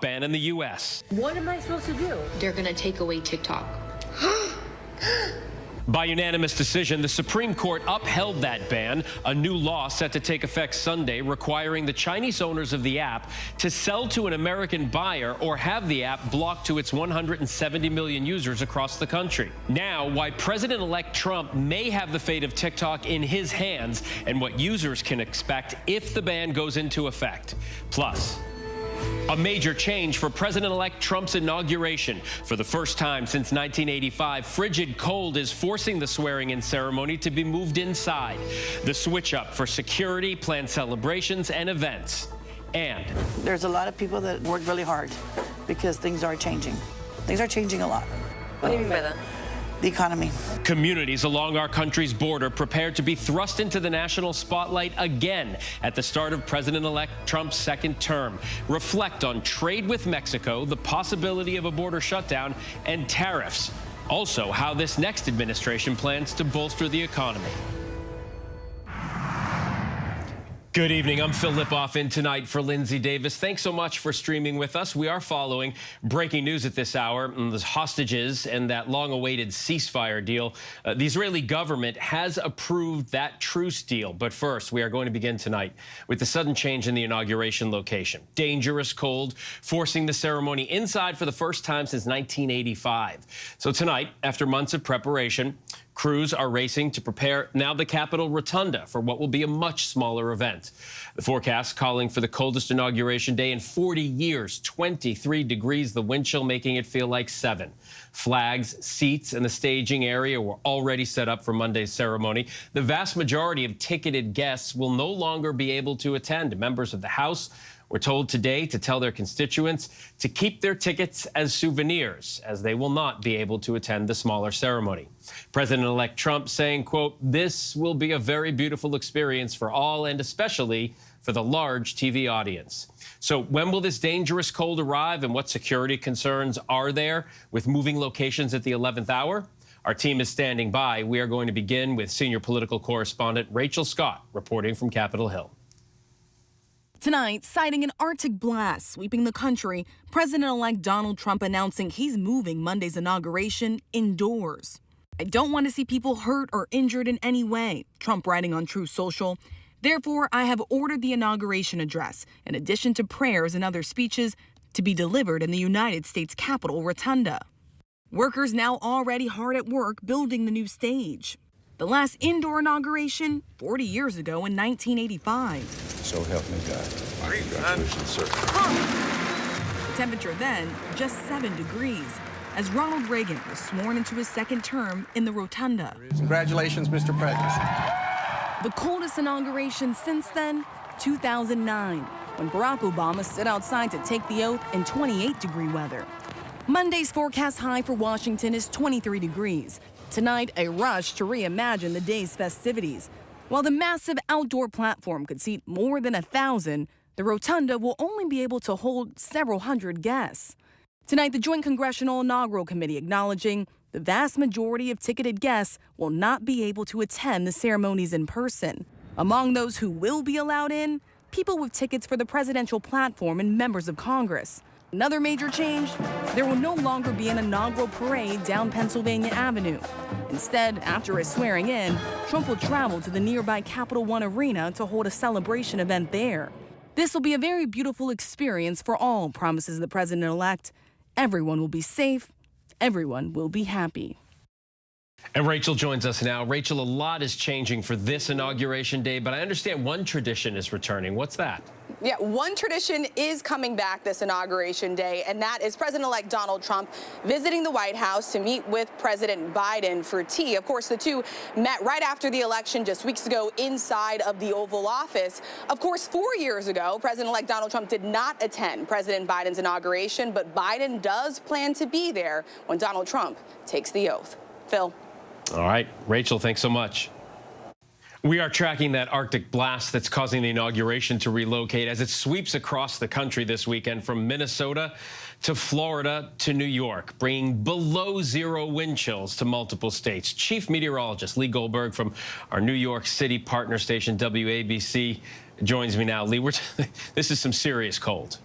ban in the U.S. What am I supposed to do? They're going to take away TikTok. By unanimous decision, the Supreme Court upheld that ban, a new law set to take effect Sunday requiring the Chinese owners of the app to sell to an American buyer or have the app blocked to its 170 million users across the country. Now, why President-elect Trump may have the fate of TikTok in his hands and what users can expect if the ban goes into effect. Plus, a major change for President-elect Trump's inauguration. For the first time since 1985, frigid cold is forcing the swearing-in ceremony to be moved inside. The switch-up for security, planned celebrations, and events. And there's a lot of people that work really hard because things are changing. Things are changing a lot. What do you mean by that? The economy. Communities along our country's border prepared to be thrust into the national spotlight again at the start of President-elect Trump's second term. Reflect on trade with Mexico, the possibility of a border shutdown, and tariffs. Also, how this next administration plans to bolster the economy. Good evening. I'm Phil Lipoff in tonight for Linsey Davis. Thanks so much for streaming with us. We are following breaking news at this hour, the hostages and that long-awaited ceasefire deal. The Israeli government has approved that truce deal. But first, we are going to begin tonight with the sudden change in the inauguration location. Dangerous cold, forcing the ceremony inside for the first time since 1985. So tonight, after months of preparation, crews are racing to prepare now the Capitol Rotunda for what will be a much smaller event. The forecast calling for the coldest inauguration day in 40 years, 23 degrees, the wind chill making it feel like 7. Flags, seats, and the staging area were already set up for Monday's ceremony. The vast majority of ticketed guests will no longer be able to attend. Members of the House were told today to tell their constituents to keep their tickets as souvenirs, as they will not be able to attend the smaller ceremony. President-elect Trump saying, quote, "This will be a very beautiful experience for all and especially for the large TV audience." So when will this dangerous cold arrive and what security concerns are there with moving locations at the 11th hour? Our team is standing by. We are going to begin with senior political correspondent Rachel Scott reporting from Capitol Hill. Tonight, citing an Arctic blast sweeping the country, President-elect Donald Trump announcing he's moving Monday's inauguration indoors. "I don't want to see people hurt or injured in any way," Trump writing on Truth Social. "Therefore, I have ordered the inauguration address, in addition to prayers and other speeches, to be delivered in the United States Capitol Rotunda." Workers now already hard at work building the new stage. The last indoor inauguration 40 years ago in 1985. So help me God. Congratulations, sir. The temperature then just 7 degrees as Ronald Reagan was sworn into his second term in the Rotunda. Congratulations, Mr. President. The coldest inauguration since then, 2009, when Barack Obama stood outside to take the oath in 28-degree weather. Monday's forecast high for Washington is 23 degrees. Tonight, a rush to reimagine the day's festivities. While the massive outdoor platform could seat more than 1,000, the Rotunda will only be able to hold several hundred guests. Tonight, the Joint Congressional Inaugural Committee acknowledging the vast majority of ticketed guests will not be able to attend the ceremonies in person. Among those who will be allowed in, people with tickets for the presidential platform and members of Congress. Another major change, there will no longer be an inaugural parade down Pennsylvania Avenue. Instead, after his swearing in, Trump will travel to the nearby Capital One Arena to hold a celebration event there. This will be a very beautiful experience for all, promises the president-elect. Everyone will be safe. Everyone will be happy. And Rachel joins us now. Rachel, a lot is changing for this inauguration day, but I understand one tradition is returning. What's that? Yeah, one tradition is coming back this inauguration day, and that is President-elect Donald Trump visiting the White House to meet with President Biden for tea. Of course, the two met right after the election just weeks ago inside of the Oval Office. Of course, 4 years ago, President-elect Donald Trump did not attend President Biden's inauguration, but Biden does plan to be there when Donald Trump takes the oath. Phil. All right, Rachel, thanks so much. We are tracking that Arctic blast that's causing the inauguration to relocate as it sweeps across the country this weekend from Minnesota to Florida to New York, bringing below-zero wind chills to multiple states. Chief meteorologist Lee Goldberg from our New York City partner station WABC joins me now. Lee, this is some serious cold.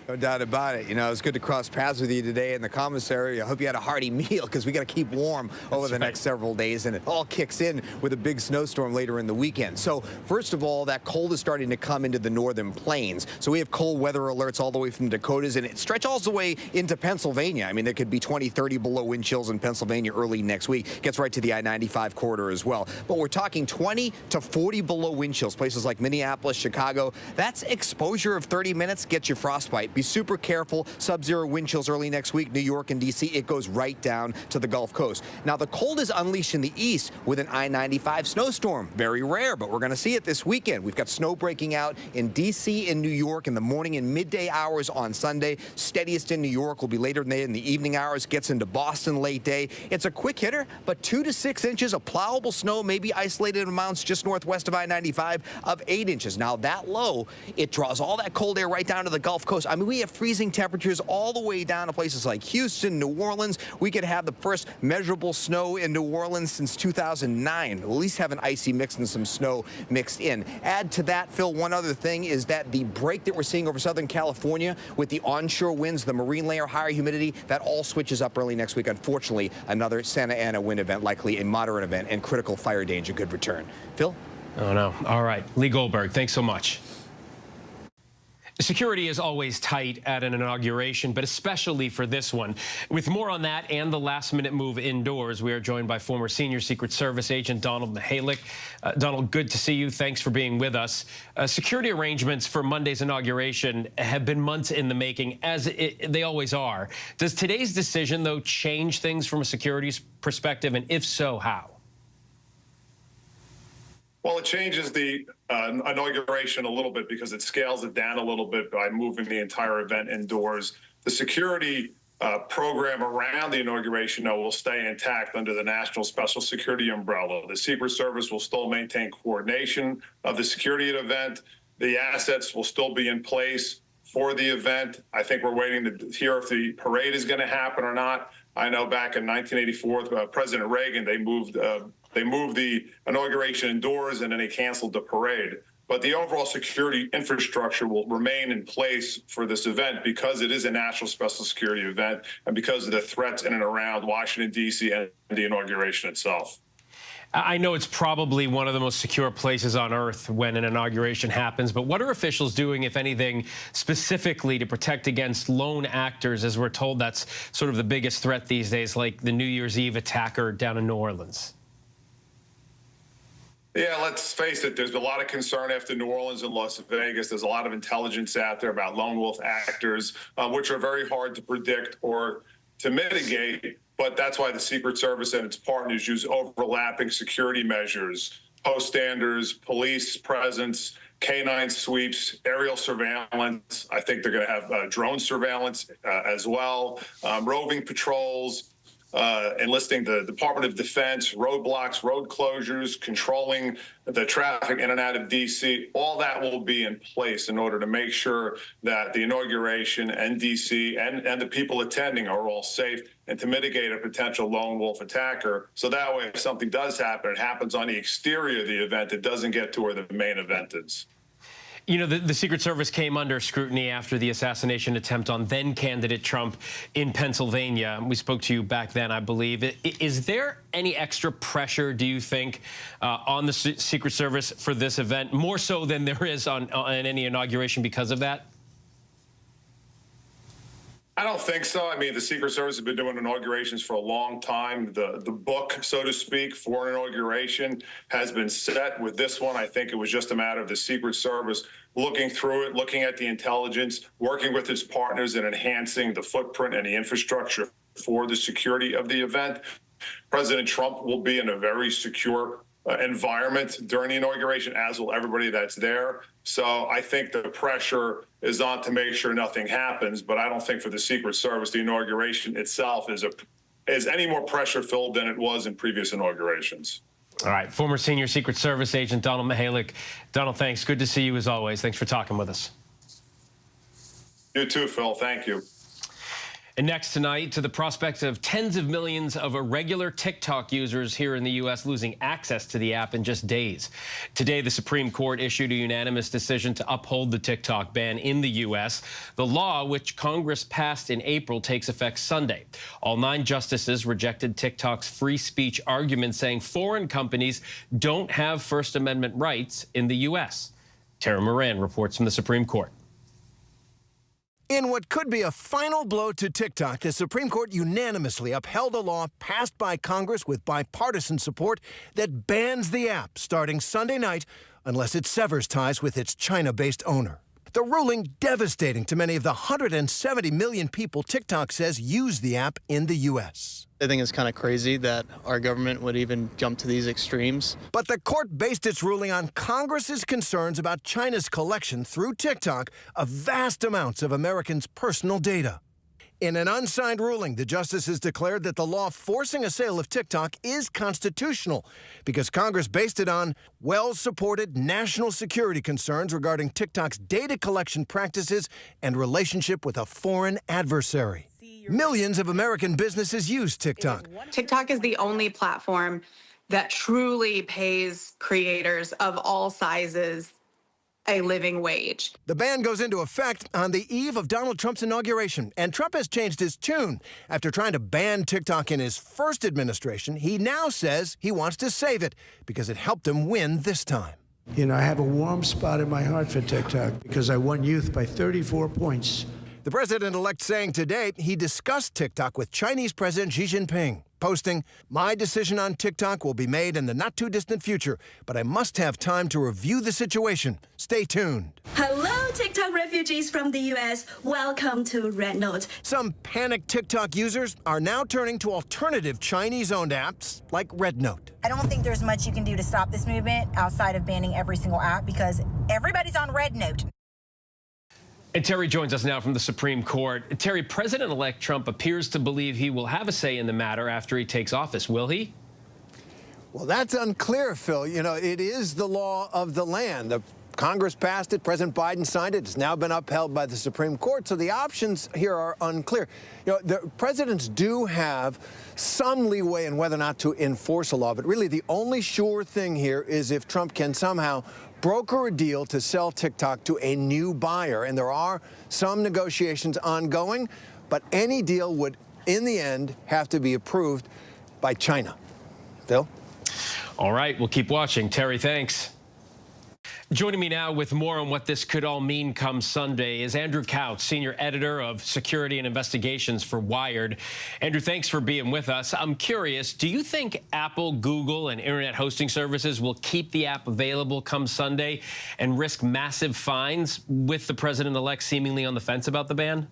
No doubt about it. You know, it's good to cross paths with you today in the commissary. I hope you had a hearty meal because we got to keep warm over the next several days, and it all kicks in with a big snowstorm later in the weekend. So first of all, that cold is starting to come into the northern plains. So we have cold weather alerts all the way from Dakotas, and it stretches all the way into Pennsylvania. I mean, there could be 20, 30 below wind chills in Pennsylvania early next week. Gets right to the I-95 corridor as well. But we're talking 20 to 40 below wind chills, places like Minneapolis, Chicago. That's exposure of 30 minutes, gets you frostbite. Be super careful. Sub-zero wind chills early next week, New York and D.C. It goes right down to the Gulf Coast. Now, the cold is unleashed in the east with an I-95 snowstorm. Very rare, but we're going to see it this weekend. We've got snow breaking out in D.C. and New York in the morning and midday hours on Sunday. Steadiest in New York will be later in the evening hours. Gets into Boston late day. It's a quick hitter, but 2 to 6 inches of plowable snow, maybe isolated amounts just northwest of I-95 of 8 inches. Now, that low, it draws all that cold air right down to the Gulf Coast. I mean, we have freezing temperatures all the way down to places like Houston, New Orleans. We could have the first measurable snow in New Orleans since 2009. At least have an icy mix and some snow mixed in. Add to that, Phil, one other thing is that the break that we're seeing over Southern California with the onshore winds, the marine layer, higher humidity, that all switches up early next week. Unfortunately, another Santa Ana wind event, likely a moderate event, and critical fire danger could return. Phil? Oh, no. All right. Lee Goldberg, thanks so much. Security is always tight at an inauguration, but especially for this one. With more on that and the last-minute move indoors, we are joined by former senior Secret Service agent Donald Mihalik. Donald, good to see you. Thanks for being with us. Security arrangements for Monday's inauguration have been months in the making, as they always are. Does today's decision, though, change things from a security perspective, and if so, how? Well, it changes the inauguration a little bit because it scales it down a little bit by moving the entire event indoors. The security program around the inauguration, though, will stay intact under the National Special Security umbrella. The Secret Service will still maintain coordination of the security event. The assets will still be in place for the event. I think we're waiting to hear if the parade is going to happen or not. I know back in 1984, with President Reagan, they moved the inauguration indoors, and then they canceled the parade. But the overall security infrastructure will remain in place for this event because it is a national special security event and because of the threats in and around Washington, D.C. and the inauguration itself. I know it's probably one of the most secure places on earth when an inauguration happens, but what are officials doing, if anything, specifically to protect against lone actors, as we're told that's sort of the biggest threat these days, like the New Year's Eve attacker down in New Orleans? Yeah, let's face it, there's a lot of concern after New Orleans and Las Vegas. There's a lot of intelligence out there about lone wolf actors, which are very hard to predict or to mitigate. But that's why the Secret Service and its partners use overlapping security measures, post standards, police presence, canine sweeps, aerial surveillance. I think they're going to have drone surveillance as well, roving patrols, enlisting the Department of Defense, roadblocks, road closures, controlling the traffic in and out of D.C. All that will be in place in order to make sure that the inauguration and D.C. and the people attending are all safe and to mitigate a potential lone wolf attacker. So that way, if something does happen, it happens on the exterior of the event. It doesn't get to where the main event is. You know, the Secret Service came under scrutiny after the assassination attempt on then-candidate Trump in Pennsylvania. We spoke to you back then, I believe. Is there any extra pressure, do you think, on the Secret Service for this event, more so than there is on any inauguration because of that? I don't think so. I mean, the Secret Service has been doing inaugurations for a long time. The book, so to speak, for an inauguration has been set. With this one, I think it was just a matter of the Secret Service looking through it, looking at the intelligence, working with its partners and enhancing the footprint and the infrastructure for the security of the event. President Trump will be in a very secure environment during the inauguration, as will everybody that's there. So I think the pressure is on to make sure nothing happens, but I don't think for the Secret Service, the inauguration itself is any more pressure-filled than it was in previous inaugurations. All right, former senior Secret Service agent Donald Mihalik. Donald, thanks. Good to see you as always. Thanks for talking with us. You too, Phil. Thank you. And next tonight, to the prospect of tens of millions of irregular TikTok users here in the U.S. losing access to the app in just days. Today, the Supreme Court issued a unanimous decision to uphold the TikTok ban in the U.S. The law, which Congress passed in April, takes effect Sunday. All 9 justices rejected TikTok's free speech argument, saying foreign companies don't have First Amendment rights in the U.S. Tara Moran reports from the Supreme Court. In what could be a final blow to TikTok, the Supreme Court unanimously upheld a law passed by Congress with bipartisan support that bans the app starting Sunday night unless it severs ties with its China-based owner. The ruling devastating to many of the 170 million people TikTok says use the app in the U.S. I think it's kind of crazy that our government would even jump to these extremes. But the court based its ruling on Congress's concerns about China's collection through TikTok of vast amounts of Americans' personal data. In an unsigned ruling, the justices declared that the law forcing a sale of TikTok is constitutional because Congress based it on well-supported national security concerns regarding TikTok's data collection practices and relationship with a foreign adversary. Millions of American businesses use TikTok. TikTok is the only platform that truly pays creators of all sizes a living wage. The ban goes into effect on the eve of Donald Trump's inauguration, and Trump has changed his tune. After trying to ban TikTok in his first administration, he now says he wants to save it because it helped him win this time. You know, I have a warm spot in my heart for TikTok because I won youth by 34 points. The president-elect saying today he discussed TikTok with Chinese President Xi Jinping, posting, "My decision on TikTok will be made in the not-too-distant future, but I must have time to review the situation. Stay tuned." Hello, TikTok refugees from the U.S. Welcome to Red Note. Some panicked TikTok users are now turning to alternative Chinese-owned apps like Red Note. I don't think there's much you can do to stop this movement outside of banning every single app because everybody's on Red Note. And Terry joins us now from the Supreme Court. Terry, President-elect Trump appears to believe he will have a say in the matter after he takes office. Will he? Well, that's unclear, Phil. You know, it is the law of the land. The Congress passed it. President Biden signed it. It's now been upheld by the Supreme Court. So the options here are unclear. You know, the presidents do have some leeway in whether or not to enforce a law. But really, the only sure thing here is if Trump can somehow broker a deal to sell TikTok to a new buyer. And there are some negotiations ongoing, but any deal would, in the end, have to be approved by China. Phil? All right, we'll keep watching. Terry, thanks. Joining me now with more on what this could all mean come Sunday is Andrew Couch, senior editor of Security and Investigations for Wired. Andrew, thanks for being with us. I'm curious, do you think Apple, Google, and internet hosting services will keep the app available come Sunday and risk massive fines with the president-elect seemingly on the fence about the ban?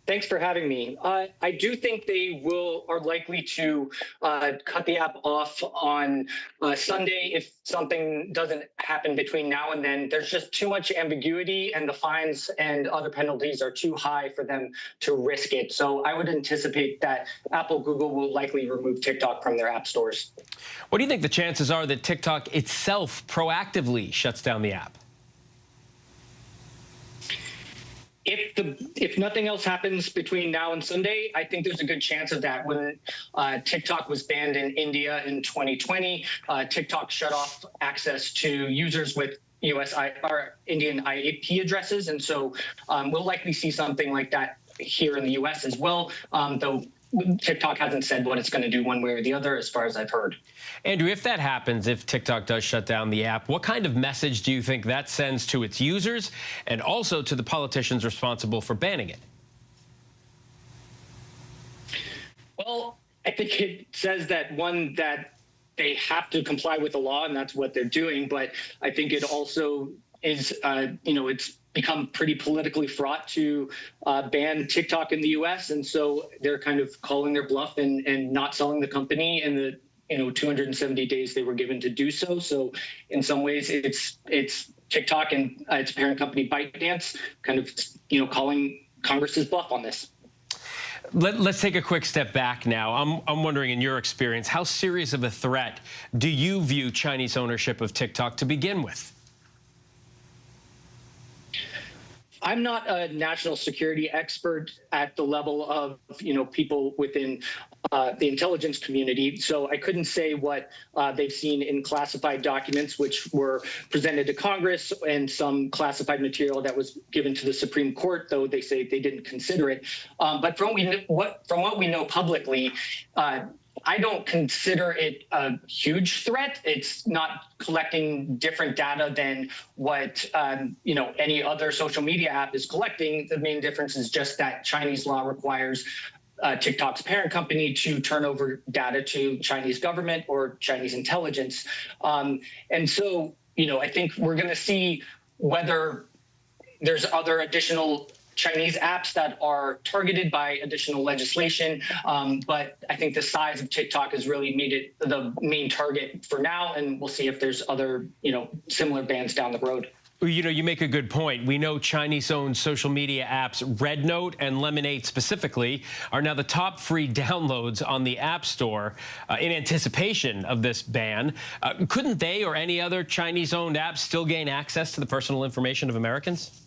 Thanks for having me. I do think they are likely to cut the app off on Sunday if something doesn't happen between now and then. There's just too much ambiguity, and the fines and other penalties are too high for them to risk it. So I would anticipate that Apple, Google will likely remove TikTok from their app stores. What do you think the chances are that TikTok itself proactively shuts down the app? If nothing else happens between now and Sunday, I think there's a good chance of that. When TikTok was banned in India in 2020, TikTok shut off access to users with Indian IP addresses. And so we'll likely see something like that here in the U.S. as well, though TikTok hasn't said what it's going to do one way or the other, as far as I've heard. Andrew, if that happens, if TikTok does shut down the app, what kind of message do you think that sends to its users and also to the politicians responsible for banning it? Well, I think it says that, one, that they have to comply with the law, and that's what they're doing. But I think it also is, it's become pretty politically fraught to ban TikTok in the U.S. And so they're kind of calling their bluff and not selling the company in the 270 days they were given to do so. So in some ways, it's TikTok and its parent company ByteDance kind of calling Congress's bluff on this. Let's take a quick step back now. I'm wondering, in your experience, how serious of a threat do you view Chinese ownership of TikTok to begin with? I'm not a national security expert at the level of, people within the intelligence community, so I couldn't say what they've seen in classified documents, which were presented to Congress, and some classified material that was given to the Supreme Court, though they say they didn't consider it. But from what we know publicly, I don't consider it a huge threat. It's not collecting different data than what any other social media app is collecting. The main difference is just that Chinese law requires TikTok's parent company to turn over data to Chinese government or Chinese intelligence. And so, I think we're going to see whether there's other additional Chinese apps that are targeted by additional legislation. But I think the size of TikTok has really made it the main target for now. And we'll see if there's other, similar bans down the road. You make a good point. We know Chinese-owned social media apps RedNote and Lemonade specifically are now the top free downloads on the App Store in anticipation of this ban. Couldn't they or any other Chinese-owned apps still gain access to the personal information of Americans?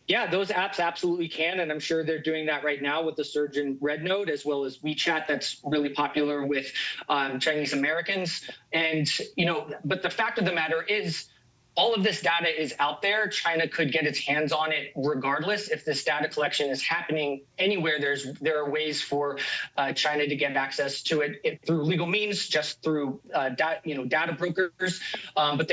Yeah, those apps absolutely can, and I'm sure they're doing that right now with the surge in RedNote, as well as WeChat that's really popular with Chinese Americans. And, but the fact of the matter is, all of this data is out there. China could get its hands on it regardless. If this data collection is happening anywhere, there are ways for China to get access to it through legal means, just through data brokers. But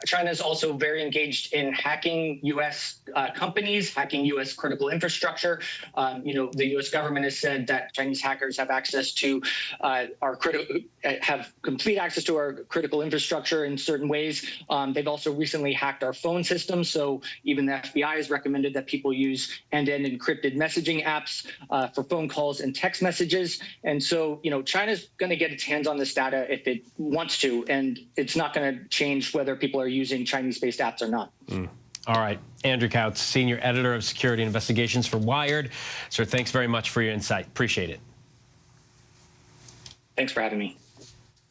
China is also very engaged in hacking U.S. companies, hacking U.S. critical infrastructure. The U.S. government has said that Chinese hackers have access to have complete access to our critical infrastructure in certain ways. They've also recently hacked our phone system, so even the FBI has recommended that people use end-to-end encrypted messaging apps for phone calls and text messages. And so, China's going to get its hands on this data if it wants to, and it's not going to change whether people are using Chinese-based apps or not. All right. Andrew Kautz, Senior Editor of Security Investigations for Wired. Sir, thanks very much for your insight. Appreciate it. Thanks for having me.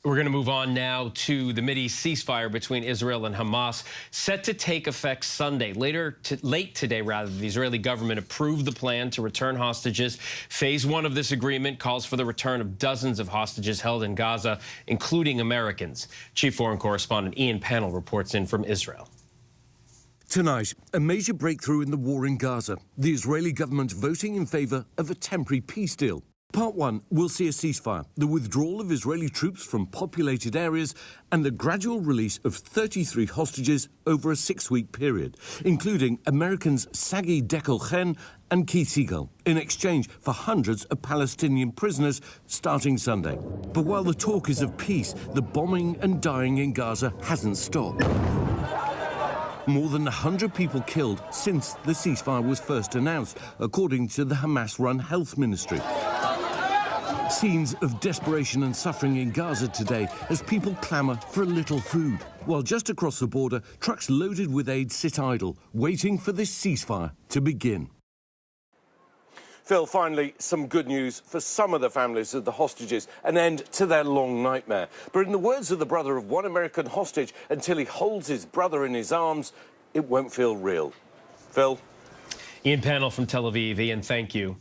We're going to move on now to the Mideast ceasefire between Israel and Hamas, set to take effect Sunday. Late today, the Israeli government approved the plan to return hostages. Phase 1 of this agreement calls for the return of dozens of hostages held in Gaza, including Americans. Chief Foreign Correspondent Ian Pannell reports in from Israel. Tonight, a major breakthrough in the war in Gaza. The Israeli government voting in favor of a temporary peace deal. Part 1 will see a ceasefire, the withdrawal of Israeli troops from populated areas, and the gradual release of 33 hostages over a 6-week period, including Americans Sagi Dekel-Chen and Keith Siegel, in exchange for hundreds of Palestinian prisoners starting Sunday. But while the talk is of peace, the bombing and dying in Gaza hasn't stopped. More than 100 people killed since the ceasefire was first announced, according to the Hamas-run health ministry. Scenes of desperation and suffering in Gaza today as people clamour for a little food, while just across the border, trucks loaded with aid sit idle, waiting for this ceasefire to begin. Phil, finally, some good news for some of the families of the hostages, an end to their long nightmare. But in the words of the brother of one American hostage, until he holds his brother in his arms, it won't feel real. Phil? Ian Pannell from Tel Aviv. Ian, thank you.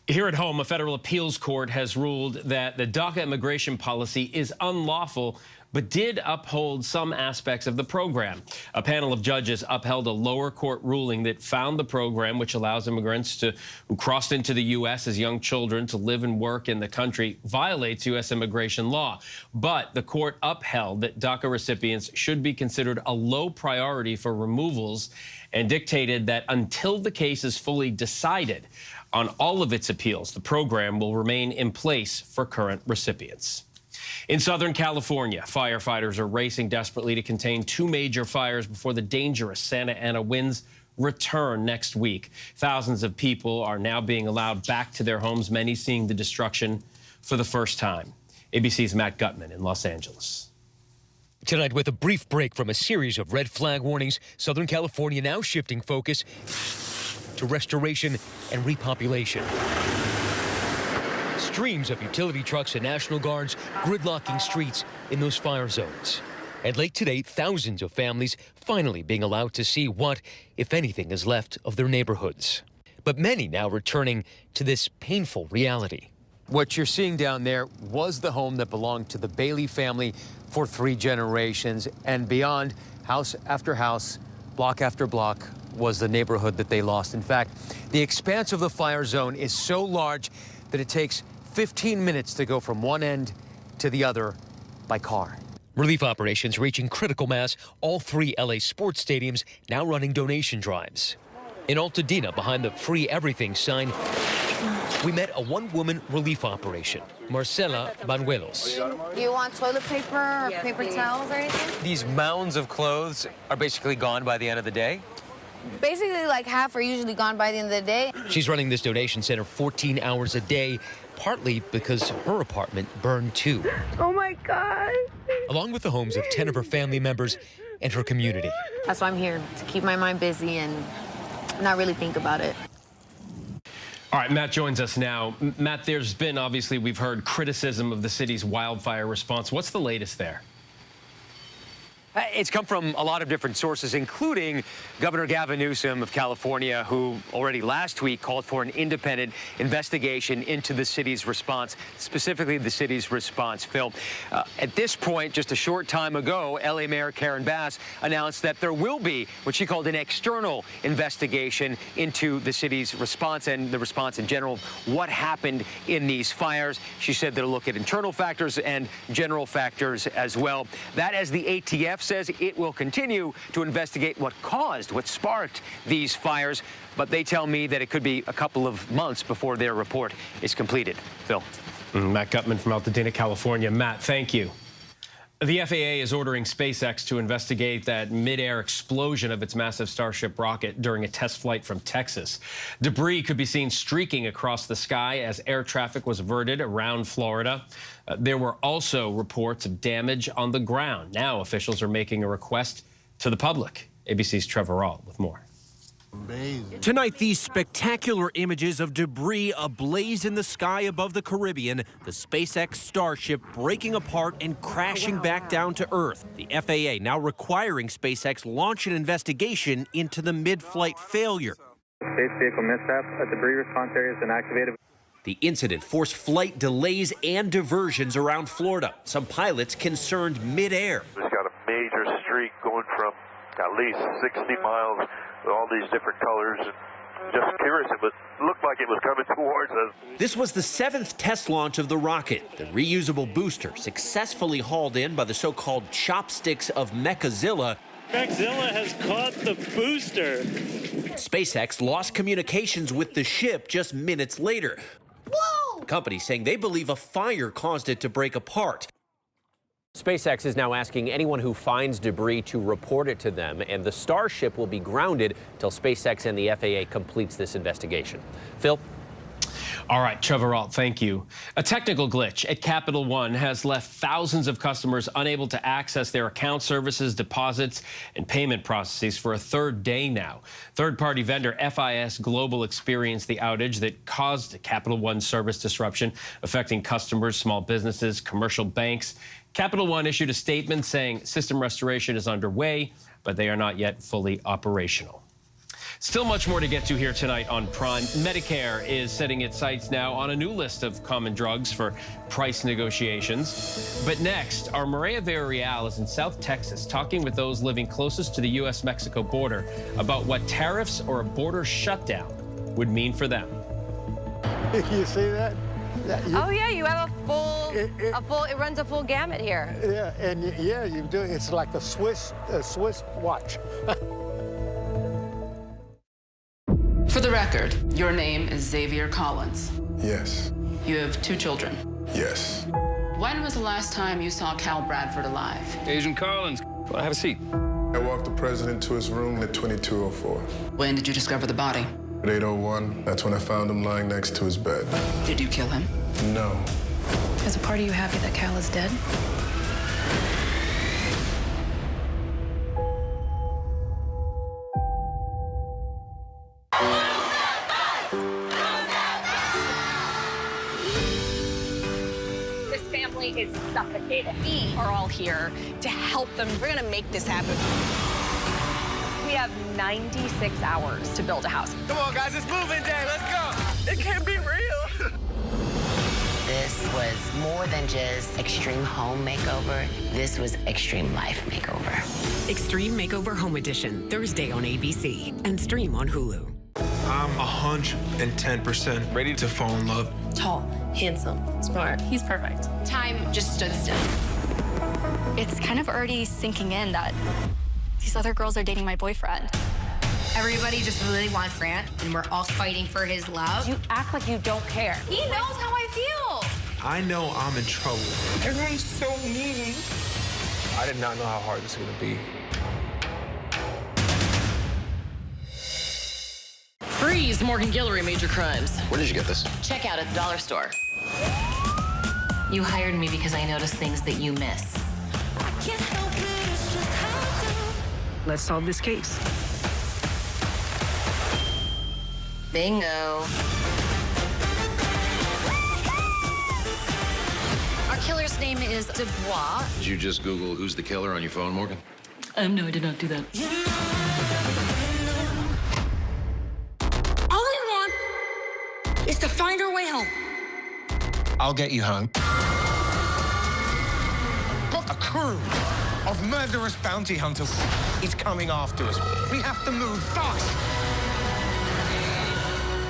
Here at home, a federal appeals court has ruled that the DACA immigration policy is unlawful, but did uphold some aspects of the program. A panel of judges upheld a lower court ruling that found the program, which allows immigrants who crossed into the U.S. as young children to live and work in the country, violates U.S. immigration law. But the court upheld that DACA recipients should be considered a low priority for removals and dictated that until the case is fully decided on all of its appeals, the program will remain in place for current recipients. In Southern California, firefighters are racing desperately to contain 2 major fires before the dangerous Santa Ana winds return next week. Thousands of people are now being allowed back to their homes, many seeing the destruction for the first time. ABC's Matt Gutman in Los Angeles. Tonight, with a brief break from a series of red flag warnings, Southern California now shifting focus to restoration and repopulation. Streams of utility trucks and National Guards gridlocking streets in those fire zones. And late today, thousands of families finally being allowed to see what, if anything, is left of their neighborhoods. But many now returning to this painful reality. What you're seeing down there was the home that belonged to the Bailey family for 3 generations, and beyond, house after house, block after block, was the neighborhood that they lost. In fact, the expanse of the fire zone is so large that it takes 15 minutes to go from one end to the other by car. Relief operations reaching critical mass, all 3 LA sports stadiums now running donation drives. In Altadena, behind the Free Everything sign, we met a one-woman relief operation, Marcela Banuelos. Do you want toilet paper or paper towels or anything? These mounds of clothes are basically gone by the end of the day? Basically, like half are usually gone by the end of the day. She's running this donation center 14 hours a day, partly because her apartment burned too. Oh my God. Along with the homes of 10 of her family members and her community. That's why I'm here, to keep my mind busy and not really think about it. All right, Matt joins us now. Matt, there's been, obviously, we've heard criticism of the city's wildfire response. What's the latest there? It's come from a lot of different sources, including Governor Gavin Newsom of California, who already last week called for an independent investigation into the city's response, specifically the city's response. Phil, at this point, just a short time ago, LA Mayor Karen Bass announced that there will be what she called an external investigation into the city's response and the response in general, what happened in these fires. She said they'll look at internal factors and general factors as well. That, as the ATF says, it will continue to investigate what sparked these fires, but they tell me that it could be a couple of months before their report is completed. Phil. Matt Gutman from Altadena, California. Matt, thank you. The FAA is ordering SpaceX to investigate that mid-air explosion of its massive Starship rocket during a test flight from Texas. Debris could be seen streaking across the sky as air traffic was averted around Florida. There were also reports of damage on the ground. Now officials are making a request to the public. ABC's Trevor Ault with more. Amazing. Tonight, these spectacular images of debris ablaze in the sky above the Caribbean, the SpaceX Starship breaking apart and crashing back down to Earth. The FAA now requiring SpaceX launch an investigation into the mid-flight failure. Space vehicle mishap. A debris response area has been activated. The incident forced flight delays and diversions around Florida. Some pilots concerned mid-air. It's got a major streak going from at least 60 miles with all these different colors. And just curious, it looked like it was coming towards us. This was the 7th test launch of the rocket. The reusable booster successfully hauled in by the so-called chopsticks of Mechazilla. Mechazilla has caught the booster. SpaceX lost communications with the ship just minutes later. Whoa! The company saying they believe a fire caused it to break apart. SpaceX is now asking anyone who finds debris to report it to them, and the Starship will be grounded until SpaceX and the FAA completes this investigation. Phil? All right, Trevor Ault, thank you. A technical glitch at Capital One has left thousands of customers unable to access their account services, deposits, and payment processes for a third day now. Third-party vendor FIS Global experienced the outage that caused Capital One service disruption, affecting customers, small businesses, commercial banks. Capital One issued a statement saying system restoration is underway, but they are not yet fully operational. Still much more to get to here tonight on Prime. Medicare is setting its sights now on a new list of common drugs for price negotiations. But next, our Maria Villarreal is in South Texas talking with those living closest to the U.S.-Mexico border about what tariffs or a border shutdown would mean for them. You see that? Oh yeah, you have it runs a full gamut here. Yeah, and yeah, you do. It's like a Swiss watch. For the record, your name is Xavier Collins. Yes. You have 2 children. Yes. When was the last time you saw Cal Bradford alive? Agent Collins, have a seat. I walked the president to his room at 2204. When did you discover the body? At 8:01, that's when I found him lying next to his bed. Did you kill him? No. Is a part of you happy that Cal is dead? This family body is suffocating. We are all here to help them. We're going to make this happen. We have 96 hours to build a house. Come on, guys, it's moving day. Let's go. It can't be real. This was more than just extreme home makeover. This was extreme life makeover. Extreme Makeover Home Edition, Thursday on ABC and stream on Hulu. I'm 110% ready to fall in love. Tall, handsome, smart. He's perfect. Time just stood still. It's kind of already sinking in that these other girls are dating my boyfriend. Everybody just really wants Grant, and we're all fighting for his love. You act like you don't care. He knows how I feel. I know I'm in trouble. Everyone's so mean. I did not know how hard this was going to be. Freeze Morgan Guillory Major Crimes. Where did you get this? Check out at the dollar store. You hired me because I noticed things that you miss. Let's solve this case. Bingo. Our killer's name is Dubois. Did you just Google who's the killer on your phone, Morgan? No, I did not do that. All we want is to find our way home. I'll get you home. Got a crew of murderous bounty hunters. He's coming after us. We have to move fast.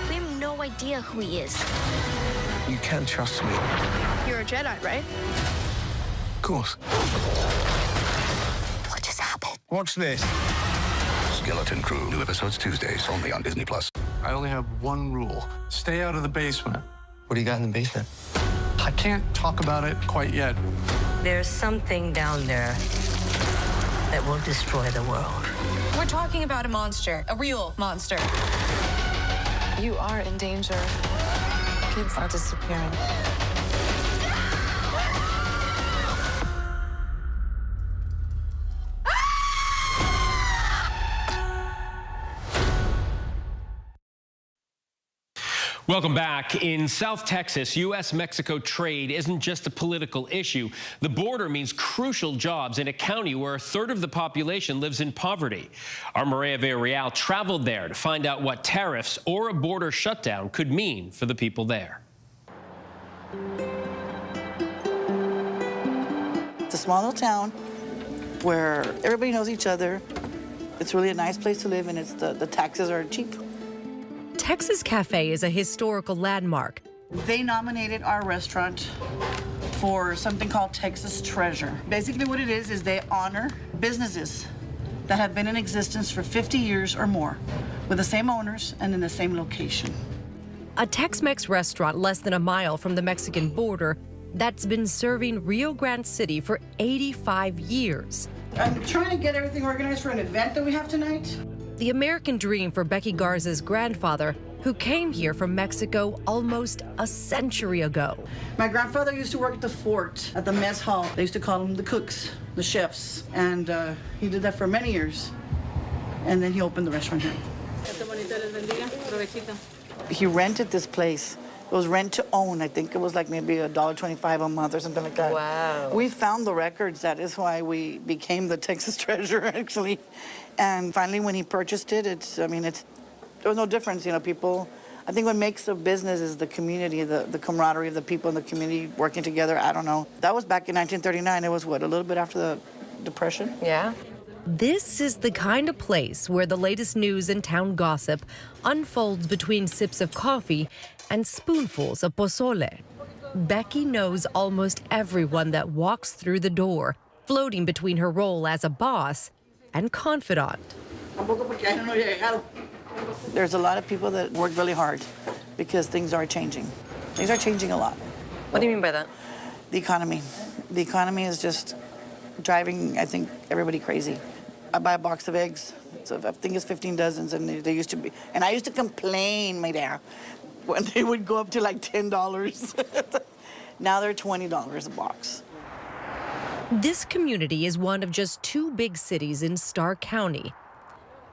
We have no idea who he is. You can trust me. You're a Jedi, right? Of course. What just happened? Watch this. Skeleton Crew. New episodes Tuesdays, only on Disney+. I only have one rule. Stay out of the basement. What do you got in the basement? I can't talk about it quite yet. There's something down there that will destroy the world. We're talking about a monster, a real monster. You are in danger. Kids are disappearing. Welcome back. In South Texas, U.S.-Mexico trade isn't just a political issue. The border means crucial jobs in a county where a third of the population lives in poverty. Our Maria Villarreal traveled there to find out what tariffs or a border shutdown could mean for the people there. It's a small little town where everybody knows each other. It's really a nice place to live, and the taxes are cheap. Texas Cafe is a historical landmark. They nominated our restaurant for something called Texas Treasure. Basically what it is they honor businesses that have been in existence for 50 years or more with the same owners and in the same location. A Tex-Mex restaurant less than a mile from the Mexican border that's been serving Rio Grande City for 85 years. I'm trying to get everything organized for an event that we have tonight. The American dream for Becky Garza's grandfather, who came here from Mexico almost a century ago. My grandfather used to work at the fort, at the mess hall. They used to call them the cooks, the chefs, and he did that for many years. And then he opened the restaurant here. He rented this place. It was rent to own. I think it was like maybe $1.25 a month or something like that. Wow. We found the records. That is why we became the Texas Treasure, actually. And finally, when he purchased it, there was no difference. You know, people, I think what makes a business is the community, the camaraderie of the people in the community working together. I don't know. That was back in 1939. It was what, a little bit after the Depression? Yeah. This is the kind of place where the latest news and town gossip unfolds between sips of coffee and spoonfuls of pozole. Becky knows almost everyone that walks through the door, floating between her role as a boss and confidant. There's a lot of people that work really hard because things are changing. Things are changing a lot. What do you mean by that? The economy. The economy is just driving, I think, everybody crazy. I buy a box of eggs. So I think it's 15 dozens, and they used to be. And I used to complain, my dad, when they would go up to like $10. Now they're $20 a box. This community is one of just 2 big cities in Stark County,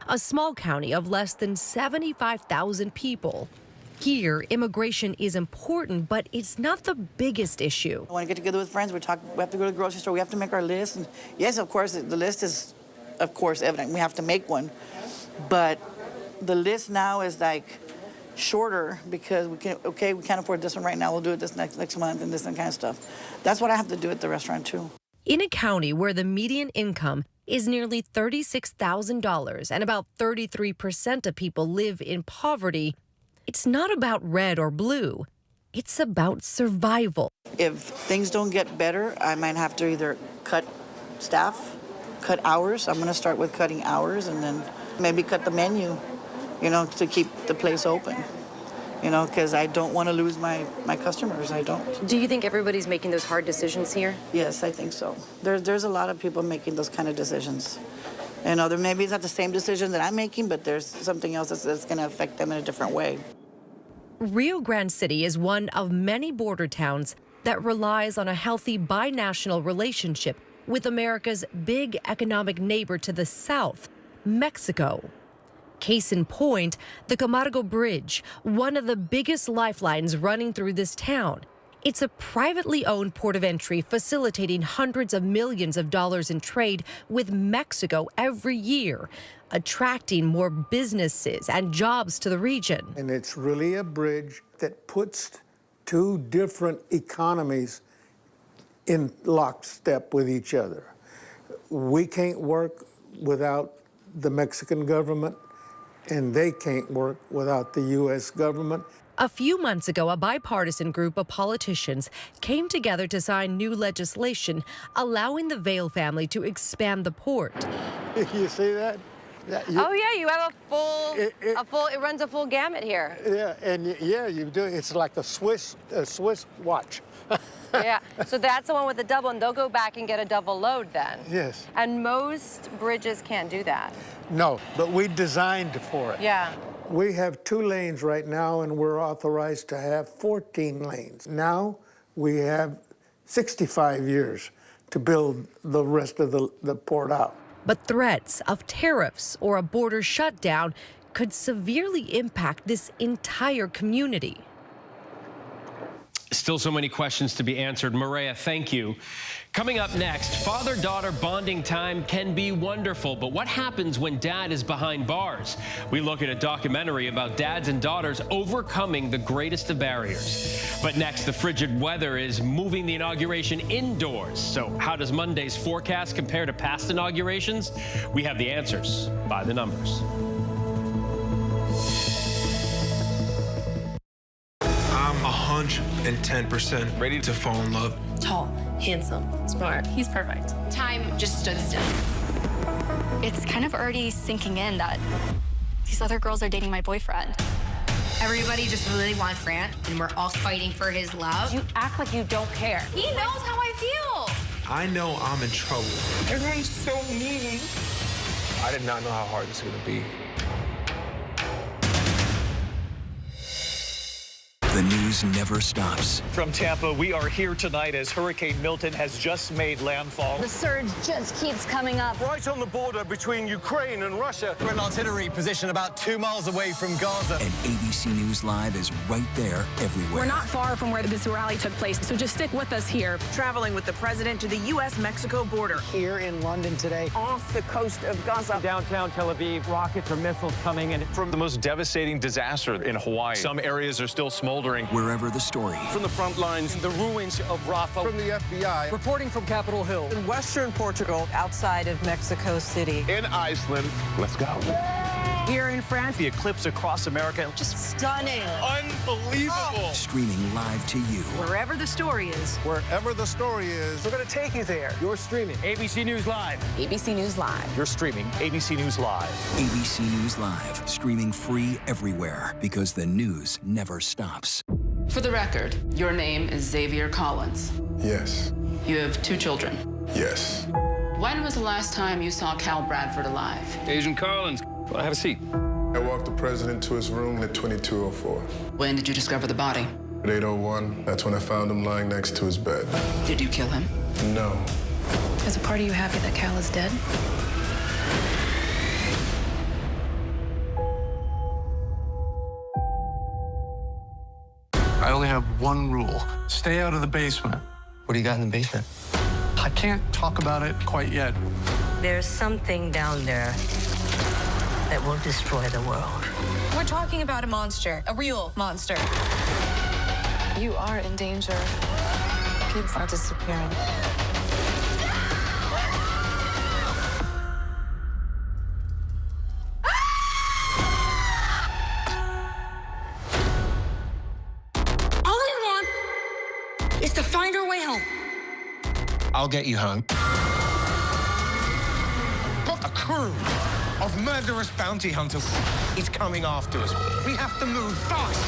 a small county of less than 75,000 people. Here, immigration is important, but it's not the biggest issue. I want to get together with friends. We have to go to the grocery store. We have to make our list. And yes, of course, the list is, of course, evident. We have to make one. But the list now is like shorter because we can't afford this one right now. We'll do it this next month and this kind of stuff. That's what I have to do at the restaurant, too. In a county where the median income is nearly $36,000 and about 33% of people live in poverty, it's not about red or blue. It's about survival. If things don't get better, I might have to either cut staff, cut hours. I'm going to start with cutting hours and then maybe cut the menu, to keep the place open. Because I don't want to lose my customers. I don't. Do you think everybody's making those hard decisions here? Yes, I think so. There's a lot of people making those kind of decisions. Maybe it's not the same decision that I'm making, but there's something else that's going to affect them in a different way. Rio Grande City is one of many border towns that relies on a healthy binational relationship with America's big economic neighbor to the south, Mexico. Case in point, the Camargo Bridge, one of the biggest lifelines running through this town. It's a privately owned port of entry facilitating hundreds of millions of dollars in trade with Mexico every year, attracting more businesses and jobs to the region. And it's really a bridge that puts two different economies in lockstep with each other. We can't work without the Mexican government, and they can't work without the U.S. government. A few months ago, a bipartisan group of politicians came together to sign new legislation allowing the Vail family to expand the port. You see that? Oh yeah, you have it runs a full gamut here. Yeah, and yeah, you do. It's like a Swiss watch. Yeah, so that's the one with the double, and they'll go back and get a double load then. Yes. And most bridges can't do that. No, but we designed for it. Yeah. We have 2 lanes right now, and we're authorized to have 14 lanes. Now we have 65 years to build the rest of the port out. But threats of tariffs or a border shutdown could severely impact this entire community. Still so many questions to be answered. Maria, thank you. Coming up next, father-daughter bonding time can be wonderful, but what happens when dad is behind bars? We look at a documentary about dads and daughters overcoming the greatest of barriers. But next, the frigid weather is moving the inauguration indoors. So how does Monday's forecast compare to past inaugurations? We have the answers by the numbers. 110% ready to fall in love. Tall, handsome, smart. He's perfect. Time just stood still. It's kind of already sinking in that these other girls are dating my boyfriend. Everybody just really wants Grant, and we're all fighting for his love. You act like you don't care. He knows how I feel. I know I'm in trouble. Everyone's so mean. I did not know how hard this was going to be. The news never stops. From Tampa, we are here tonight as Hurricane Milton has just made landfall. The surge just keeps coming up. Right on the border between Ukraine and Russia. We're in artillery position about 2 miles away from Gaza. And ABC News Live is right there everywhere. We're not far from where this rally took place, so just stick with us here. Traveling with the president to the U.S.-Mexico border. Here in London today. Off the coast of Gaza. Downtown Tel Aviv, rockets or missiles coming in. From the most devastating disaster in Hawaii. Some areas are still smoldering. Wherever the story. From the front lines, the ruins of Rafah. From the FBI. Reporting from Capitol Hill. In western Portugal. Outside of Mexico City. In Iceland. Let's go. Here in France. The eclipse across America. Just stunning. Unbelievable. Streaming live to you. Wherever the story is. Wherever the story is. We're going to take you there. You're streaming. ABC News Live. ABC News Live. You're streaming ABC News Live. ABC News Live. Streaming free everywhere because the news never stops. For the record, your name is Xavier Collins. Yes. You have 2 children. Yes. When was the last time you saw Cal Bradford alive? Agent Collins, have a seat. I walked the president to his room at 22:04. When did you discover the body? At 8:01, that's when I found him lying next to his bed. Did you kill him? No. Is a part of you happy that Cal is dead? only have one rule. Stay out of the basement. What do you got in the basement? I can't talk about it quite yet. There's something down there that will destroy the world. We're talking about a monster, a real monster. You are in danger. Kids are disappearing. All we want is to find our way home. I'll get you home. Got a crew of murderous bounty hunters. He's coming after us. We have to move fast.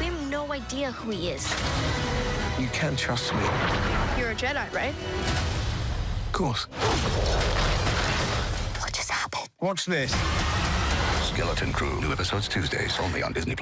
We have no idea who he is. You can trust me. You're a Jedi, right? Of course. What just happened? Watch this. Skeleton Crew. New episodes Tuesdays, only on Disney+.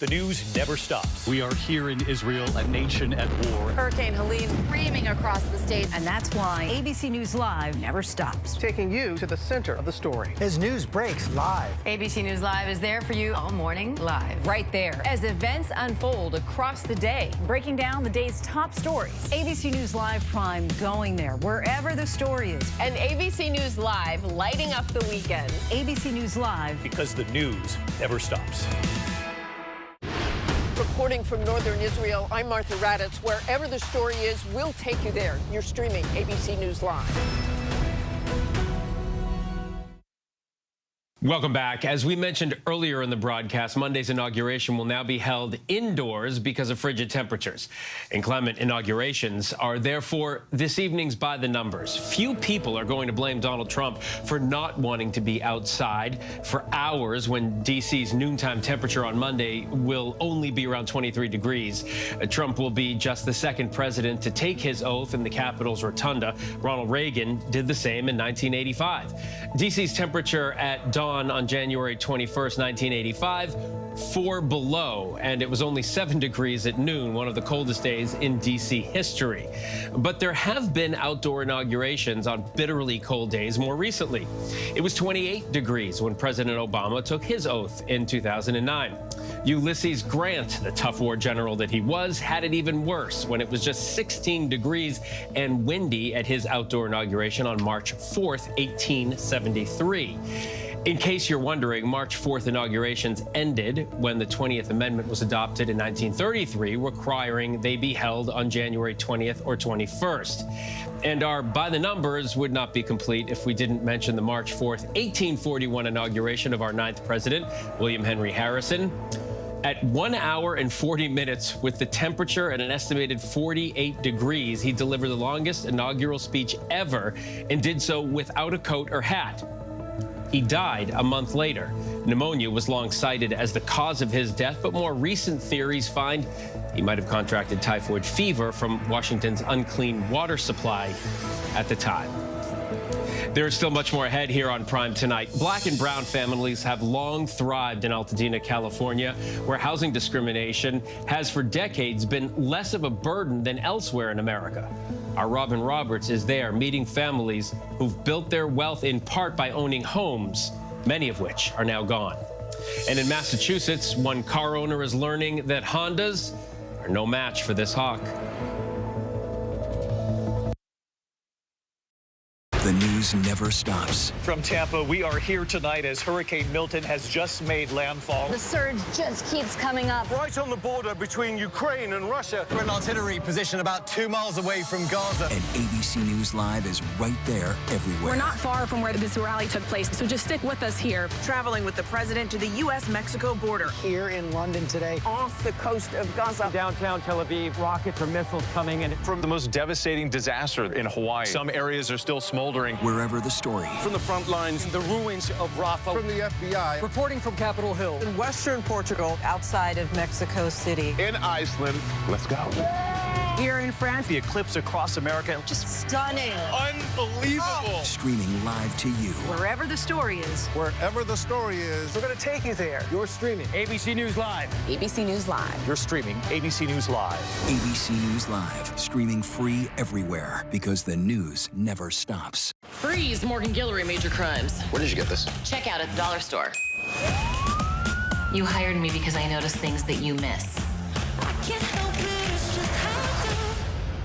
The news never stops. We are here in Israel, a nation at war. Hurricane Helene screaming across the state. And that's why ABC News Live never stops. Taking you to the center of the story. As news breaks live. ABC News Live is there for you all morning live. Right there, as events unfold across the day, breaking down the day's top stories. ABC News Live Prime going there, wherever the story is. And ABC News Live lighting up the weekend. ABC News Live. Because the news never stops. Reporting from northern Israel, I'm Martha Raddatz. Wherever the story is, we'll take you there. You're streaming ABC News Live. Welcome back. As we mentioned earlier in the broadcast, Monday's inauguration will now be held indoors because of frigid temperatures. Inclement inaugurations are therefore this evening's by the numbers. Few people are going to blame Donald Trump for not wanting to be outside for hours when D.C.'s noontime temperature on Monday will only be around 23 degrees. Trump will be just the second president to take his oath in the Capitol's rotunda. Ronald Reagan did the same in 1985. D.C.'s temperature at dawn on January 21st, 1985, 4 below, and it was only 7 degrees at noon, one of the coldest days in D.C. history. But there have been outdoor inaugurations on bitterly cold days more recently. It was 28 degrees when President Obama took his oath in 2009. Ulysses Grant, the tough war general that he was, had it even worse when it was just 16 degrees and windy at his outdoor inauguration on March 4th, 1873. In case you're wondering, March 4th inaugurations ended when the 20th Amendment was adopted in 1933, requiring they be held on January 20th or 21st. And our by the numbers would not be complete if we didn't mention the March 4th, 1841 inauguration of our 9th president, William Henry Harrison. At 1 hour and 40 minutes, with the temperature at an estimated 48 degrees, he delivered the longest inaugural speech ever and did so without a coat or hat. He died a month later. Pneumonia was long cited as the cause of his death, but more recent theories find he might have contracted typhoid fever from Washington's unclean water supply at the time. There is still much more ahead here on Prime tonight. Black and brown families have long thrived in Altadena, California, where housing discrimination has for decades been less of a burden than elsewhere in America. Our Robin Roberts is there meeting families who've built their wealth in part by owning homes, many of which are now gone. And in Massachusetts, one car owner is learning that Hondas are no match for this hawk. The news never stops. From Tampa, we are here tonight as Hurricane Milton has just made landfall. The surge just keeps coming up. Right on the border between Ukraine and Russia. We're in artillery position about 2 miles away from Gaza. And ABC News Live is right there everywhere. We're not far from where this rally took place, so just stick with us here. Traveling with the president to the U.S.-Mexico border. Here in London today. Off the coast of Gaza. Downtown Tel Aviv, rockets or missiles coming in. From the most devastating disaster in Hawaii. Some areas are still smoldering. Wherever the story. From the front lines, the ruins of Rafah. From the FBI. Reporting from Capitol Hill. In western Portugal, outside of Mexico City. In Iceland. Let's go. Here in France. The eclipse across America. Just stunning. Unbelievable. Streaming live to you. Wherever the story is. Wherever the story is. We're going to take you there. You're streaming ABC News Live. ABC News Live. You're streaming ABC News Live. ABC News Live. Streaming free everywhere because the news never stops. Freeze Morgan Guillory major crimes. Where did you get this? Check out at the dollar store. You hired me because I noticed things that you miss.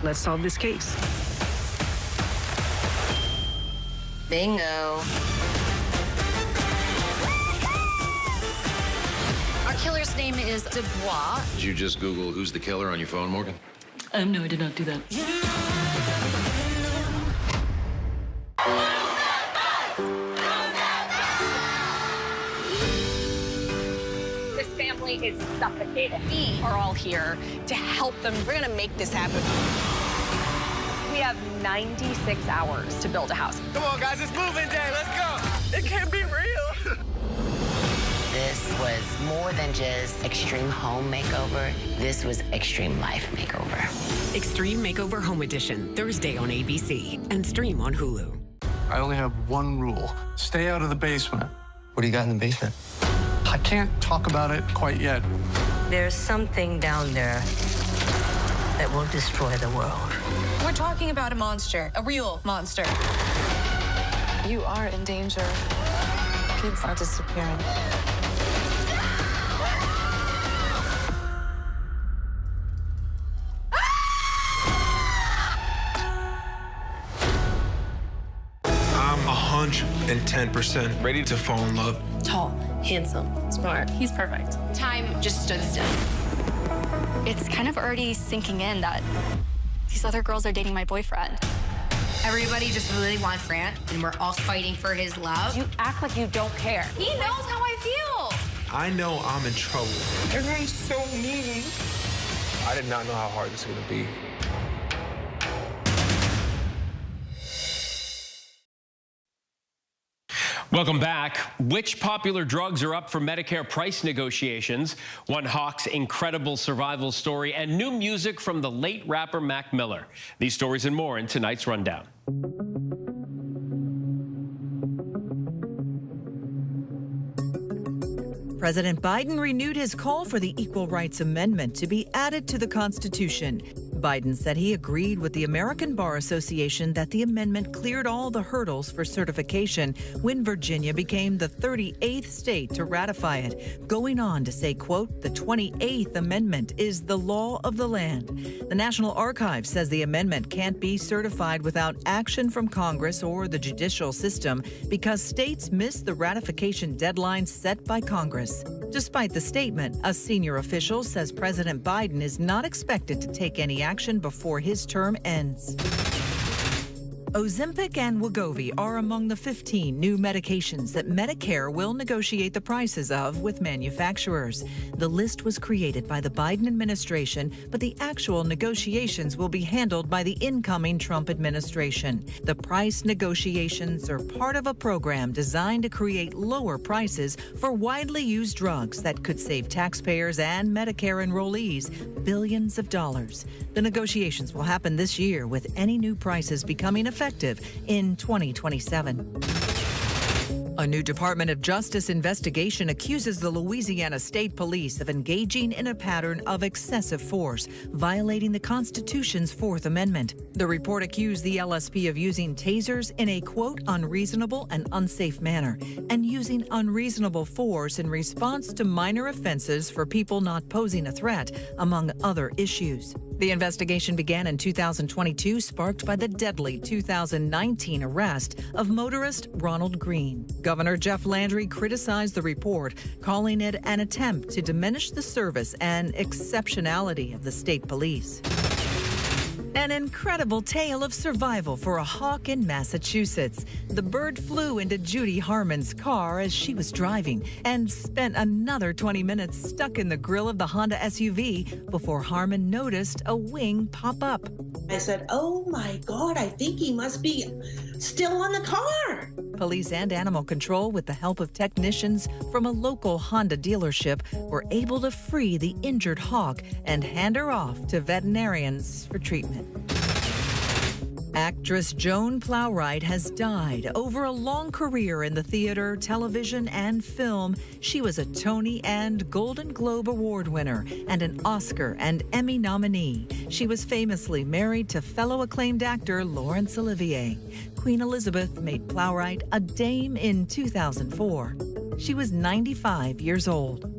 Let's solve this case. Bingo. Our killer's name is Dubois. Did you just Google who's the killer on your phone, Morgan? No, I did not do that. This family is suffocated. We are all here to help them. We're gonna make this happen. We have 96 hours to build a house. Come on, guys, it's moving day. Let's go. It can't be real. This was more than just extreme home makeover. This was extreme life makeover. Extreme Makeover Home Edition, Thursday on ABC and stream on Hulu. I only have one rule. Stay out of the basement. What do you got in the basement? I can't talk about it quite yet. There's something down there that will destroy the world. We're talking about a monster, a real monster. You are in danger. Kids are disappearing. I'm 110% ready to fall in love. Tall, handsome, smart. He's perfect. Time just stood still. It's kind of already sinking in that these other girls are dating my boyfriend. Everybody just really wants Grant, and we're all fighting for his love. You act like you don't care. He knows how I feel. I know I'm in trouble. Everyone's so mean. I did not know how hard this was going to be. Welcome back. Which popular drugs are up for Medicare price negotiations? One hawk's incredible survival story and new music from the late rapper Mac Miller. These stories and more in tonight's rundown. President Biden renewed his call for the Equal Rights Amendment to be added to the Constitution. Biden said he agreed with the American Bar Association that the amendment cleared all the hurdles for certification when Virginia became the 38th state to ratify it, going on to say, quote, the 28th Amendment is the law of the land. The National Archives says the amendment can't be certified without action from Congress or the judicial system because states missed the ratification deadline set by Congress. Despite the statement, a senior official says President Biden is not expected to take any action before his term ends. Ozempic and Wegovy are among the 15 new medications that Medicare will negotiate the prices of with manufacturers. The list was created by the Biden administration, but the actual negotiations will be handled by the incoming Trump administration. The price negotiations are part of a program designed to create lower prices for widely used drugs that could save taxpayers and Medicare enrollees billions of dollars. The negotiations will happen this year, with any new prices becoming effective in 2027. A new Department of Justice investigation accuses the Louisiana State Police of engaging in a pattern of excessive force, violating the Constitution's Fourth Amendment. The report accused the LSP of using tasers in a, quote, unreasonable and unsafe manner, and using unreasonable force in response to minor offenses for people not posing a threat, among other issues. The investigation began in 2022, sparked by the deadly 2019 arrest of motorist Ronald Green. Governor Jeff Landry criticized the report, calling it an attempt to diminish the service and exceptionality of the state police. An incredible tale of survival for a hawk in Massachusetts. The bird flew into Judy Harmon's car as she was driving and spent another 20 minutes stuck in the grill of the Honda SUV before Harmon noticed a wing pop up. I said, oh my God, I think he must be still on the car. Police and animal control, with the help of technicians from a local Honda dealership, were able to free the injured hawk and hand her off to veterinarians for treatment. Actress Joan Plowright has died. Over a long career in the theater, television, and film, she was a Tony and Golden Globe Award winner and an Oscar and Emmy nominee. She was famously married to fellow acclaimed actor Laurence Olivier. Queen Elizabeth made Plowright a dame in 2004. She was 95 years old.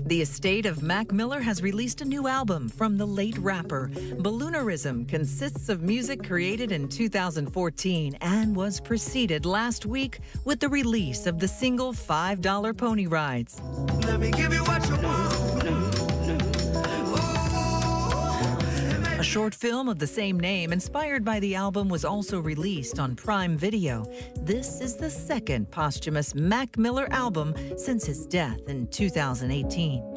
The estate of Mac Miller has released a new album from the late rapper. Balloonerism consists of music created in 2014 and was preceded last week with the release of the single $5 Pony Rides. Let me give you what you want. A short film of the same name, inspired by the album, was also released on Prime Video. This is the second posthumous Mac Miller album since his death in 2018.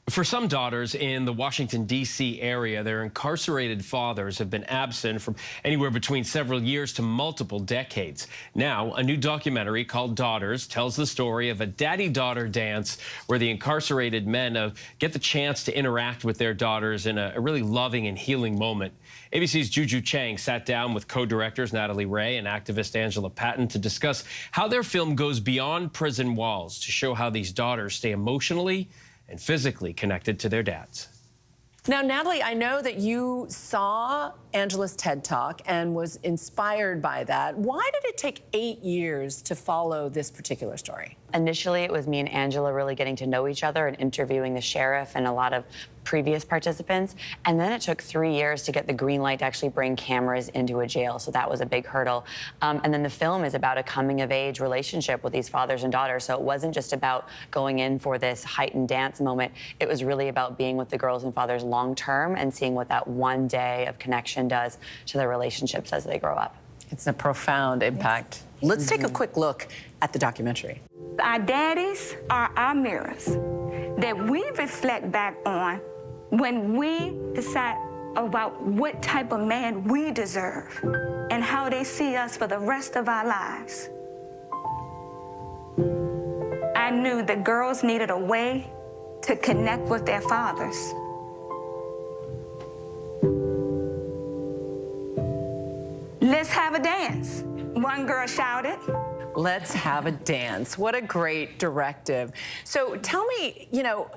For some daughters in the Washington, D.C. area, their incarcerated fathers have been absent from anywhere between several years to multiple decades. Now, a new documentary called Daughters tells the story of a daddy-daughter dance where the incarcerated men get the chance to interact with their daughters in a really loving and healing moment. ABC's Juju Chang sat down with co-directors Natalie Ray and activist Angela Patton to discuss how their film goes beyond prison walls to show how these daughters stay emotionally and physically connected to their dads. Now, Natalie, I know that you saw Angela's TED Talk and was inspired by that. Why did it take 8 years to follow this particular story? Initially, it was me and Angela really getting to know each other and interviewing the sheriff and a lot of previous participants. And then it took 3 years to get the green light to actually bring cameras into a jail. So that was a big hurdle. And then the film is about a coming-of-age relationship with these fathers and daughters. So it wasn't just about going in for this heightened dance moment. It was really about being with the girls and fathers long-term and seeing what that one day of connection does to their relationships as they grow up. It's a profound impact. Yes. Let's take a quick look at the documentary. Our daddies are our mirrors that we reflect back on when we decide about what type of man we deserve and how they see us for the rest of our lives. I knew that girls needed a way to connect with their fathers. Let's have a dance. One girl shouted. Let's have a dance. What a great directive. So tell me, you know,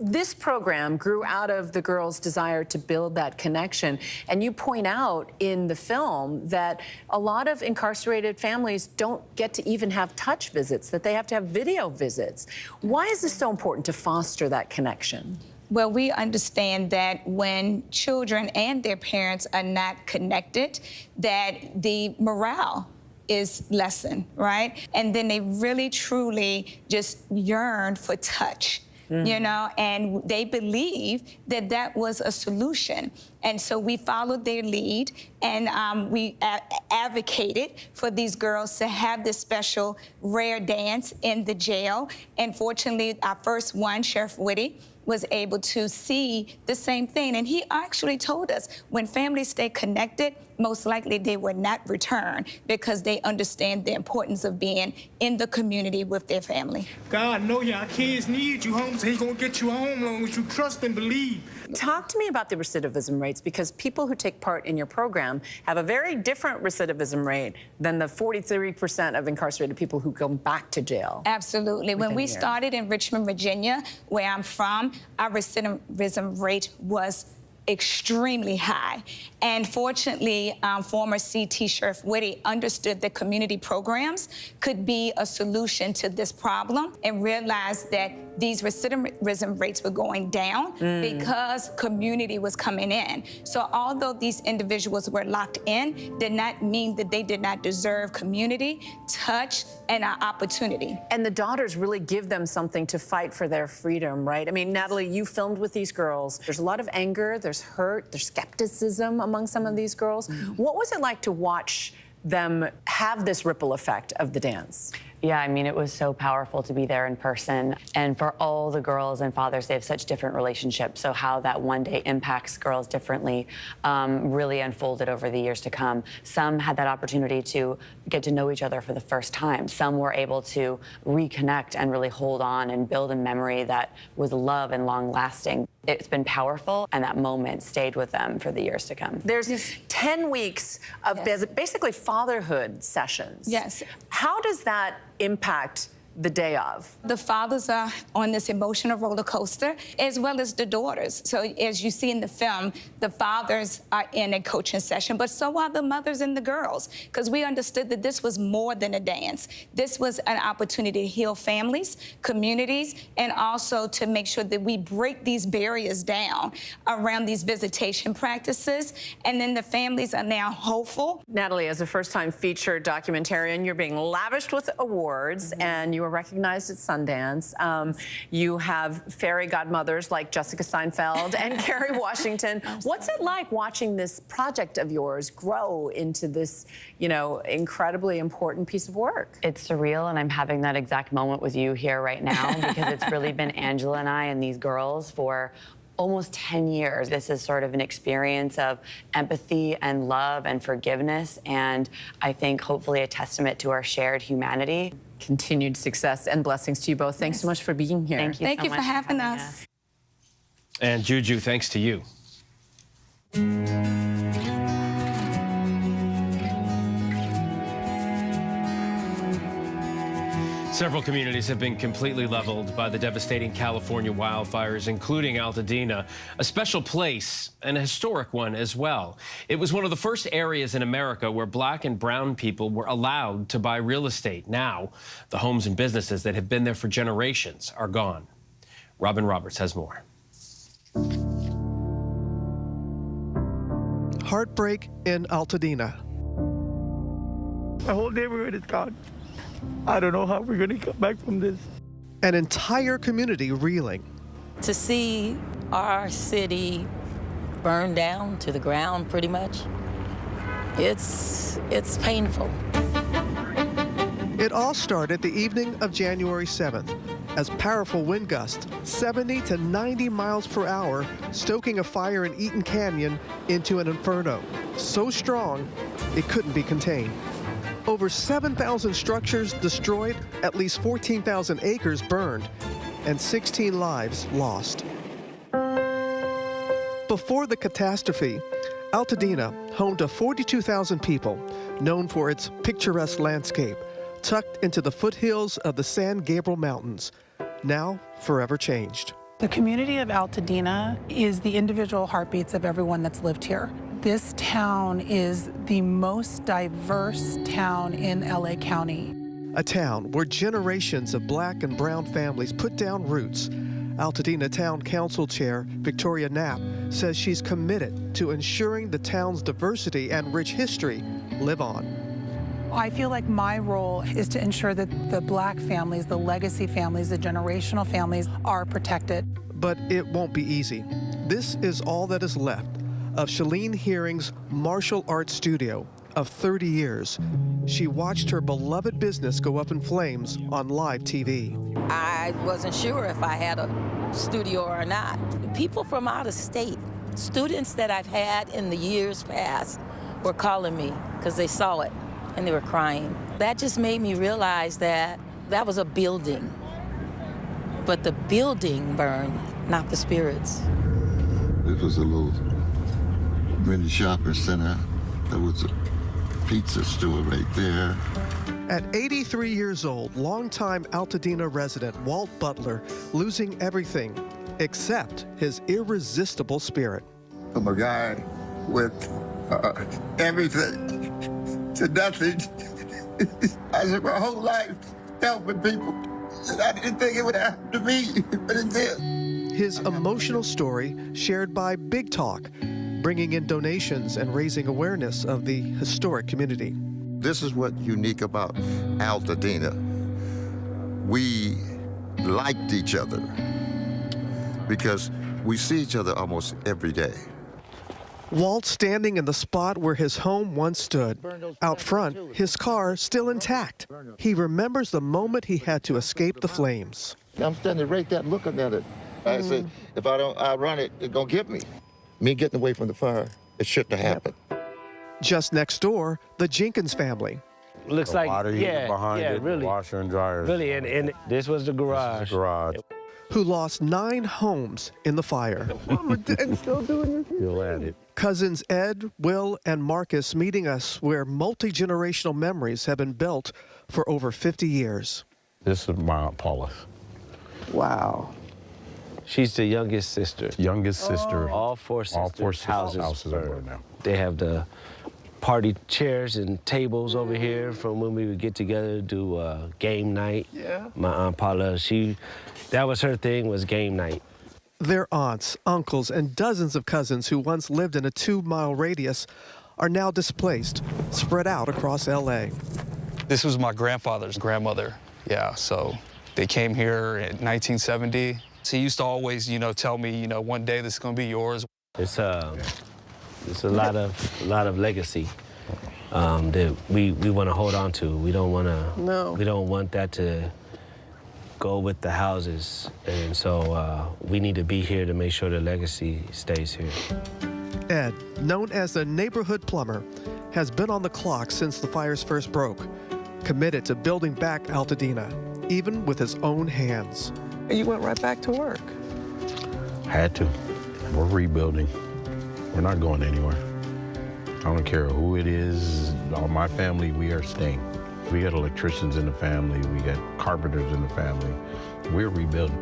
this program grew out of the girls' desire to build that connection. And you point out in the film that a lot of incarcerated families don't get to even have touch visits, that they have to have video visits. Why is this so important to foster that connection? Well, we understand that when children and their parents are not connected, that the morale is lessened, right? And then they really, truly just yearn for touch. You know, and they believe that that was a solution. And so we followed their lead, and we advocated for these girls to have this special rare dance in the jail. And fortunately, our first one, Sheriff Whitty, was able to see the same thing. And he actually told us when families stay connected, most likely they will not return because they understand the importance of being in the community with their family. God know y'all kids need you home, so he's gonna get you home as long as you trust and believe. Talk to me about the recidivism rates, because people who take part in your program have a very different recidivism rate than the 43% of incarcerated people who go back to jail. Absolutely. When we started in Richmond, Virginia, where I'm from, our recidivism rate was extremely high. And fortunately, former CT Sheriff Whitty understood that community programs could be a solution to this problem and realized that these recidivism rates were going down because community was coming in. So although these individuals were locked in, did not mean that they did not deserve community, touch, and an opportunity. And the daughters really give them something to fight for their freedom, right? I mean, Natalie, you filmed with these girls. There's a lot of anger, there's hurt, there's skepticism among some of these girls. What was it like to watch them have this ripple effect of the dance? Yeah, I mean, it was so powerful to be there in person. And for all the girls and fathers, they have such different relationships. So how that one day impacts girls differently really unfolded over the years to come. Some had that opportunity to get to know each other for the first time. Some were able to reconnect and really hold on and build a memory that was love and long lasting. It's been powerful, and that moment stayed with them for the years to come. There's 10 weeks of basically fatherhood sessions. Yes. How does that impact the day of? The fathers are on this emotional roller coaster, as well as the daughters. So as you see in the film, the fathers are in a coaching session, but so are the mothers and the girls, because we understood that this was more than a dance. This was an opportunity to heal families, communities, and also to make sure that we break these barriers down around these visitation practices. And then the families are now hopeful. Natalie, as a first-time featured documentarian, you're being lavished with awards, and you were recognized at Sundance. You have fairy godmothers like Jessica Seinfeld and Kerry Washington. What's it like watching this project of yours grow into this, you know, incredibly important piece of work? It's surreal, and I'm having that exact moment with you here right now because it's really been Angela and I and these girls for almost 10 years. This is sort of an experience of empathy and love and forgiveness, and I think hopefully a testament to our shared humanity. Continued success and blessings to you both. Thanks so much for being here. Thank you. Thank you for having us. And Juju, thanks to you. Several communities have been completely leveled by the devastating California wildfires, including Altadena, a special place and a historic one as well. It was one of the first areas in America where Black and brown people were allowed to buy real estate. Now, the homes and businesses that have been there for generations are gone. Robin Roberts has more. Heartbreak in Altadena. My whole neighborhood is gone. I don't know how we're going to come back from this. An entire community reeling. To see our city burn down to the ground, pretty much, it's painful. It all started the evening of January 7th as powerful wind gusts, 70 to 90 miles per hour, stoking a fire in Eaton Canyon into an inferno. So strong, it couldn't be contained. Over 7,000 structures destroyed, at least 14,000 acres burned, and 16 lives lost. Before the catastrophe, Altadena, home to 42,000 people, known for its picturesque landscape, tucked into the foothills of the San Gabriel Mountains, now forever changed. The community of Altadena is the individual heartbeats of everyone that's lived here. This town is the most diverse town in LA County. A town where generations of Black and brown families put down roots. Altadena Town Council Chair Victoria Knapp says she's committed to ensuring the town's diversity and rich history live on. I feel like my role is to ensure that the Black families, the legacy families, the generational families are protected. But it won't be easy. This is all that is left of Shalene Hearing's martial arts studio of 30 years. She watched her beloved business go up in flames on live TV. I wasn't sure if I had a studio or not. People from out of state, students that I've had in the years past, were calling me because they saw it and they were crying. That just made me realize that that was a building, but the building burned, not the spirits. This was a little mini shopping center. There was a pizza store right there. At 83 years old, longtime Altadena resident Walt Butler losing everything except his irresistible spirit. I'm a guy with everything to nothing. I spent my whole life helping people, and I didn't think it would happen to me, but it did. His emotional story shared by Big Talk, bringing in donations and raising awareness of the historic community. This is what's unique about Altadena. We liked each other because we see each other almost every day. Walt standing in the spot where his home once stood. Out front, his car still intact. He remembers the moment he had to escape the flames. I'm standing right there looking at it. I said, if I don't outrun it, it's gonna get me. Me getting away from the fire, it shouldn't have happened. Just next door, the Jenkins family. Looks like, water heater behind it, really, washer and dryer. really, and this was the garage. This is the garage. who lost 9 homes in the fire. Still at it. Cousins Ed, Will, and Marcus meeting us where multi-generational memories have been built for over 50 years. This is my Aunt Paula. Wow. She's the youngest sister. Youngest sister. All four sisters' houses are burned now. They have the party chairs and tables over here from when we would get together to do game night. Yeah. My Aunt Paula, that was her thing, was game night. Their aunts, uncles, and dozens of cousins who once lived in a 2-mile radius are now displaced, spread out across L.A. This was my grandfather's grandmother. Yeah, so they came here in 1970. So he used to always, tell me, one day this is gonna be yours. It's a lot of legacy that we want to hold on to. We don't want to. No. We don't want that to go with the houses, and so we need to be here to make sure the legacy stays here. Ed, known as the neighborhood plumber, has been on the clock since the fires first broke, committed to building back Altadena, even with his own hands. You went right back to work. Had to. We're rebuilding. We're not going anywhere. I don't care who it is. All my family, we are staying. We got electricians in the family. We got carpenters in the family. We're rebuilding.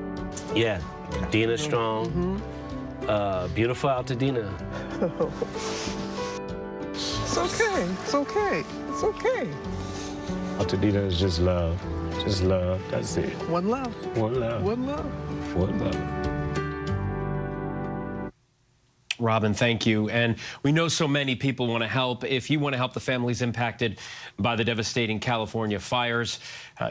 Yeah, Dina's strong. Beautiful Altadena. It's okay. It's okay. It's okay. Altadena is just love. Just love. That's it. One love. One love. One love. One love. Robin, thank you. And we know so many people want to help. If you want to help the families impacted by the devastating California fires,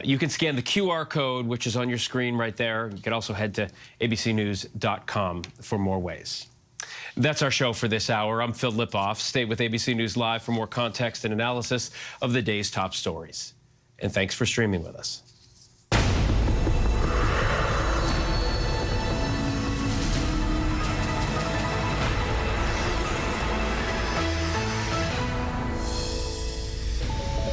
you can scan the QR code, which is on your screen right there. You can also head to abcnews.com for more ways. That's our show for this hour. I'm Phil Lipoff. Stay with ABC News Live for more context and analysis of the day's top stories. And thanks for streaming with us.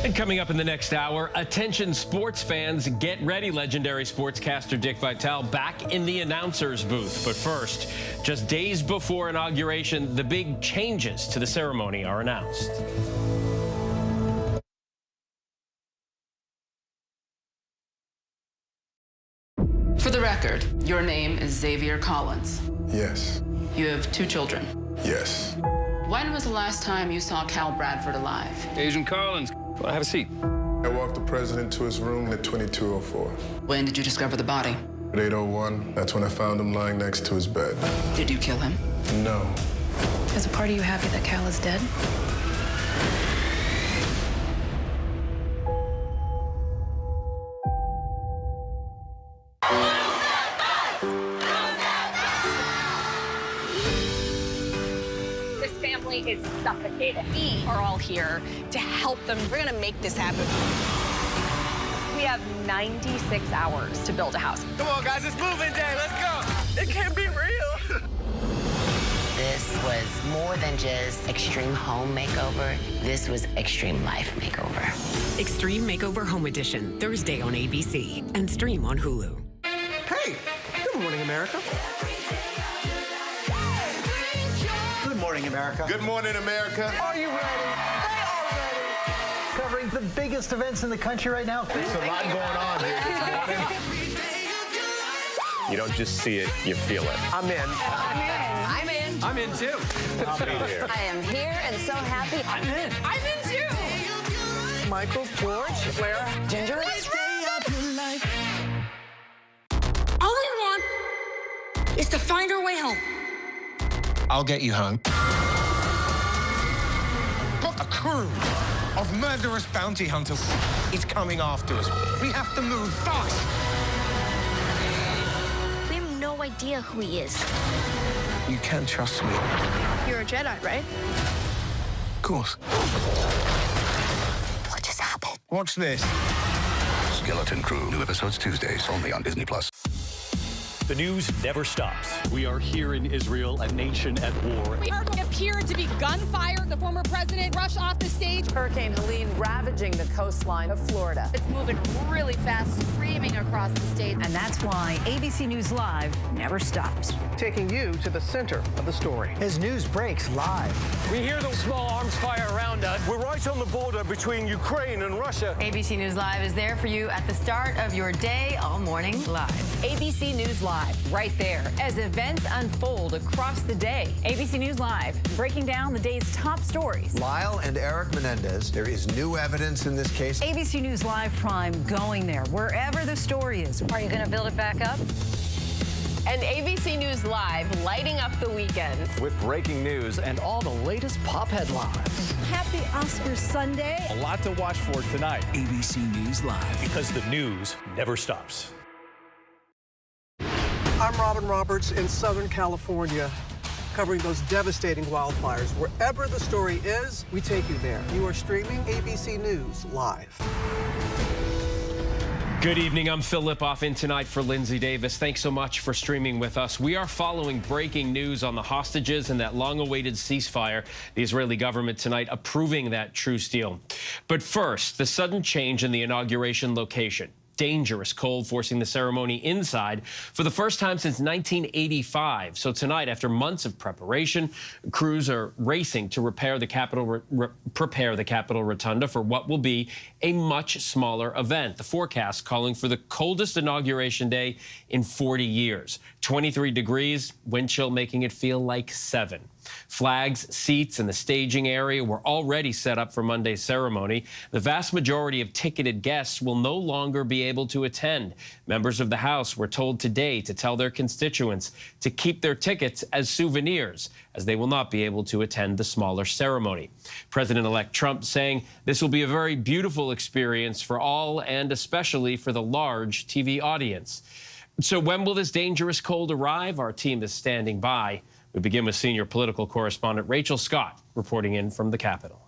And coming up in the next hour, attention sports fans, get ready. Legendary sportscaster Dick Vitale back in the announcer's booth. But first, just days before inauguration, the big changes to the ceremony are announced. For the record, your name is Xavier Collins. Yes. You have 2 children. Yes. When was the last time you saw Cal Bradford alive? Agent Collins, have a seat. I walked the president to his room at 2204. When did you discover the body? At 8:01, that's when I found him lying next to his bed. Did you kill him? No. Is a part of you happy that Cal is dead? This family is suffocated. We are all here to help them. We're gonna make this happen. We have 96 hours to build a house. Come on, guys, it's moving day. Let's go. It can't be real. This was more than just extreme home makeover. This was extreme life makeover. Extreme Makeover Home Edition, Thursday on ABC and stream on Hulu. Hey, good morning, America. Good morning, America. Good morning, America. Are you ready? They are ready. Covering the biggest events in the country right now. There's a lot going on here this morning. You don't just see it, you feel it. I'm in. I'm in. I'm in too. I'll be here. I am here and so happy. I'm in. I'm in too. Michael, George, Claire, Ginger. All we want is to find our way home. I'll get you home. Got a crew of murderous bounty hunters is coming after us. We have to move fast. We have no idea who he is. You can trust me. You're a Jedi, right? Of course. What just happened? Watch this. Skeleton Crew. New episodes Tuesdays only on Disney+. The news never stops. We are here in Israel, a nation at war. We heard what appeared to be gunfire. The former president rushed off the stage. Hurricane Helene ravaging the coastline of Florida. It's moving really fast, screaming across the state. And that's why ABC News Live never stops. Taking you to the center of the story. As news breaks live. We hear the small arms fire around us. We're right on the border between Ukraine and Russia. ABC News Live is there for you at the start of your day all morning live. ABC News Live, right there, as events unfold across the day. ABC News Live, breaking down the day's top stories. Lyle and Eric Menendez, there is new evidence in this case. ABC News Live Prime going there, wherever the story is. Are you going to build it back up? And ABC News Live lighting up the weekends. With breaking news and all the latest pop headlines. Happy Oscars Sunday. A lot to watch for tonight. ABC News Live. Because the news never stops. I'm Robin Roberts in Southern California, covering those devastating wildfires. Wherever the story is, we take you there. You are streaming ABC News Live. Good evening. I'm Phil Lipoff in tonight for Linsey Davis. Thanks so much for streaming with us. We are following breaking news on the hostages and that long-awaited ceasefire. The Israeli government tonight approving that truce deal. But first, the sudden change in the inauguration location. Dangerous cold forcing the ceremony inside for the first time since 1985. So tonight, after months of preparation, crews are racing to prepare the Capitol Rotunda for what will be a much smaller event. The forecast calling for the coldest inauguration day in 40 years. 23 degrees, wind chill making it feel like 7. Flags, seats, and the staging area were already set up for Monday's ceremony. The vast majority of ticketed guests will no longer be able to attend. Members of the House were told today to tell their constituents to keep their tickets as souvenirs, as they will not be able to attend the smaller ceremony. President-elect Trump saying this will be a very beautiful experience for all and especially for the large TV audience. So when will this dangerous cold arrive? Our team is standing by. We begin with senior political correspondent Rachel Scott reporting in from the Capitol.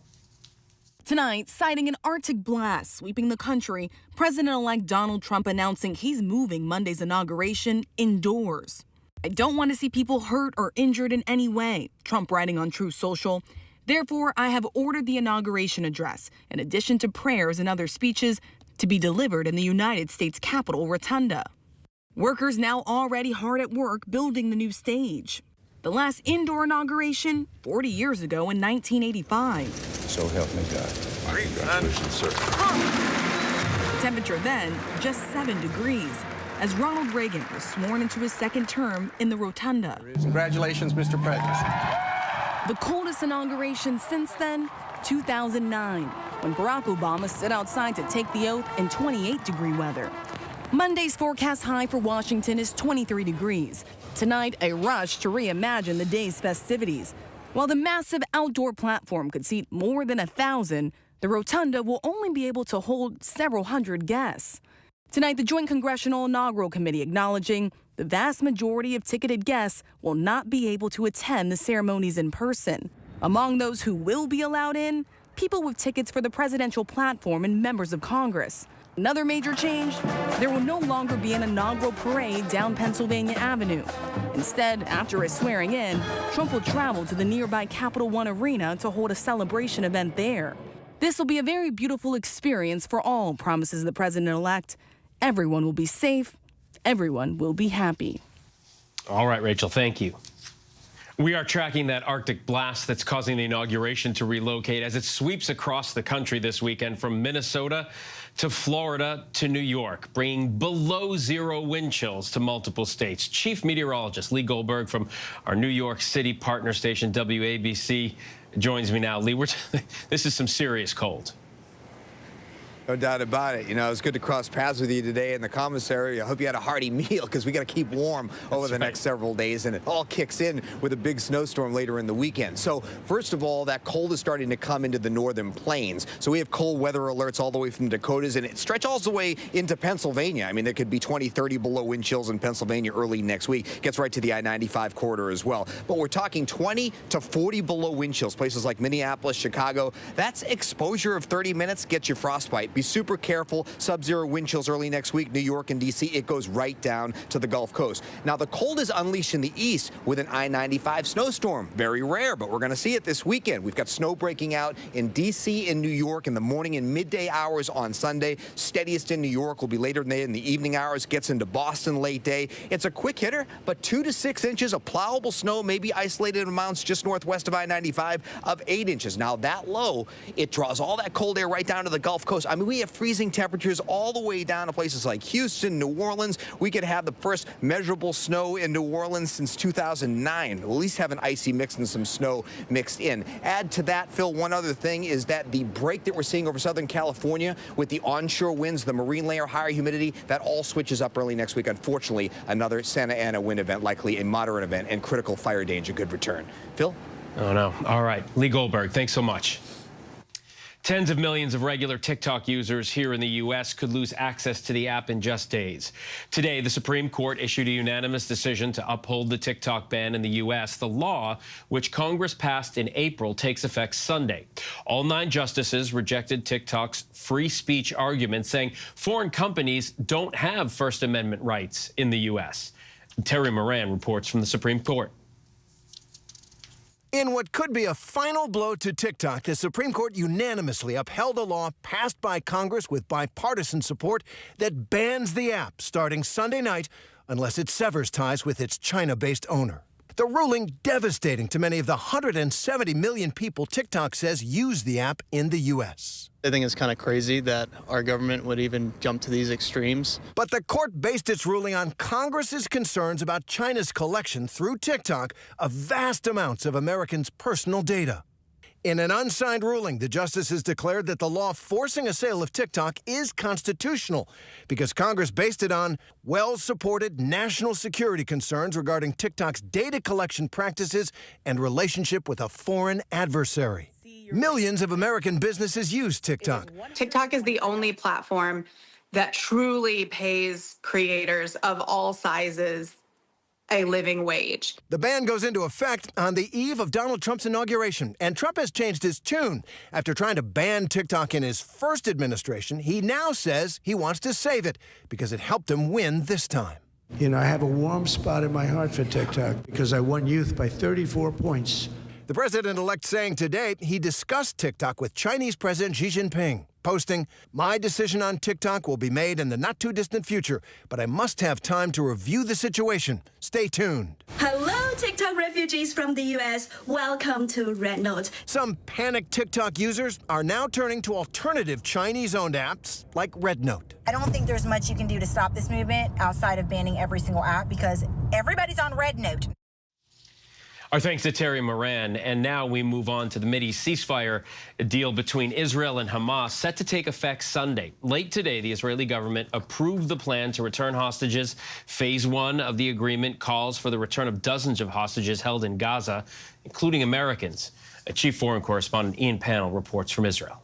Tonight, citing an Arctic blast sweeping the country, President-elect Donald Trump announcing he's moving Monday's inauguration indoors. I don't want to see people hurt or injured in any way, Trump writing on Truth Social. Therefore, I have ordered the inauguration address, in addition to prayers and other speeches, to be delivered in the United States Capitol Rotunda. Workers now already hard at work building the new stage. The last indoor inauguration, 40 years ago in 1985. So help me God. Congratulations, sir. Temperature then, just 7 degrees, as Ronald Reagan was sworn into his second term in the Rotunda. Congratulations, Mr. President. The coldest inauguration since then, 2009, when Barack Obama stood outside to take the oath in 28-degree weather. Monday's forecast high for Washington is 23 degrees. Tonight, a rush to reimagine the day's festivities. While the massive outdoor platform could seat more than 1,000, the Rotunda will only be able to hold several hundred guests. Tonight, the Joint Congressional Inaugural Committee acknowledging the vast majority of ticketed guests will not be able to attend the ceremonies in person. Among those who will be allowed in, people with tickets for the presidential platform and members of Congress. Another major change, there will no longer be an inaugural parade down Pennsylvania Avenue. Instead, after his swearing in, Trump will travel to the nearby Capital One Arena to hold a celebration event there. This will be a very beautiful experience for all, promises the president-elect. Everyone will be safe. Everyone will be happy. All right, Rachel, thank you. We are tracking that Arctic blast that's causing the inauguration to relocate as it sweeps across the country this weekend from Minnesota to Florida to New York, bringing below zero wind chills to multiple states. Chief meteorologist Lee Goldberg from our New York City partner station WABC joins me now. Lee, this is some serious cold. No doubt about it. You know, it's good to cross paths with you today in the commissary. I hope you had a hearty meal because we got to keep warm over the next several days, and it all kicks in with a big snowstorm later in the weekend. So first of all, that cold is starting to come into the northern plains. So we have cold weather alerts all the way from the Dakotas, and it stretches all the way into Pennsylvania. I mean, there could be 20, 30 below wind chills in Pennsylvania early next week. Gets right to the I-95 corridor as well. But we're talking 20 to 40 below wind chills, places like Minneapolis, Chicago. That's exposure of 30 minutes gets you frostbite. Be super careful. Sub-zero wind chills early next week. New York and D.C., it goes right down to the Gulf Coast. Now, the cold is unleashed in the east with an I-95 snowstorm. Very rare, but we're going to see it this weekend. We've got snow breaking out in D.C. and New York in the morning and midday hours on Sunday. Steadiest in New York will be later in the evening hours. Gets into Boston late day. It's a quick hitter, but 2 to 6 inches of plowable snow, maybe isolated amounts just northwest of I-95 of 8 inches. Now, that low, it draws all that cold air right down to the Gulf Coast. I mean, we have freezing temperatures all the way down to places like Houston, New Orleans. We could have the first measurable snow in New Orleans since 2009. We'll at least have an icy mix and some snow mixed in. Add to that, Phil, one other thing is that the break that we're seeing over Southern California with the onshore winds, the marine layer, higher humidity, that all switches up early next week. Unfortunately, another Santa Ana wind event, likely a moderate event, and critical fire danger could return. Phil? Oh, no. All right. Lee Goldberg, thanks so much. Tens of millions of regular TikTok users here in the U.S. could lose access to the app in just days. Today, the Supreme Court issued a unanimous decision to uphold the TikTok ban in the U.S. The law, which Congress passed in April, takes effect Sunday. All 9 justices rejected TikTok's free speech argument, saying foreign companies don't have First Amendment rights in the U.S. Terry Moran reports from the Supreme Court. In what could be a final blow to TikTok, the Supreme Court unanimously upheld a law passed by Congress with bipartisan support that bans the app starting Sunday night unless it severs ties with its China-based owner. The ruling devastating to many of the 170 million people TikTok says use the app in the U.S. I think it's kind of crazy that our government would even jump to these extremes. But the court based its ruling on Congress's concerns about China's collection through TikTok of vast amounts of Americans' personal data. In an unsigned ruling, the justices declared that the law forcing a sale of TikTok is constitutional because Congress based it on well-supported national security concerns regarding TikTok's data collection practices and relationship with a foreign adversary. Millions of American businesses use TikTok. TikTok is the only platform that truly pays creators of all sizes a living wage. The ban goes into effect on the eve of Donald Trump's inauguration, and Trump has changed his tune. After trying to ban TikTok in his first administration, he now says he wants to save it because it helped him win this time. You know, I have a warm spot in my heart for TikTok because I won youth by 34 points. The president-elect saying today he discussed TikTok with Chinese President Xi Jinping, posting, "My decision on TikTok will be made in the not-too-distant future, but I must have time to review the situation. Stay tuned." Hello, TikTok refugees from the U.S. Welcome to Red Note. Some panicked TikTok users are now turning to alternative Chinese-owned apps like Red Note. I don't think there's much you can do to stop this movement outside of banning every single app because everybody's on Red Note. Our thanks to Terry Moran. And now we move on to the Mideast ceasefire deal between Israel and Hamas, set to take effect Sunday. Late today, the Israeli government approved the plan to return hostages. Phase 1 of the agreement calls for the return of dozens of hostages held in Gaza, including Americans. Chief Foreign Correspondent Ian Pannell reports from Israel.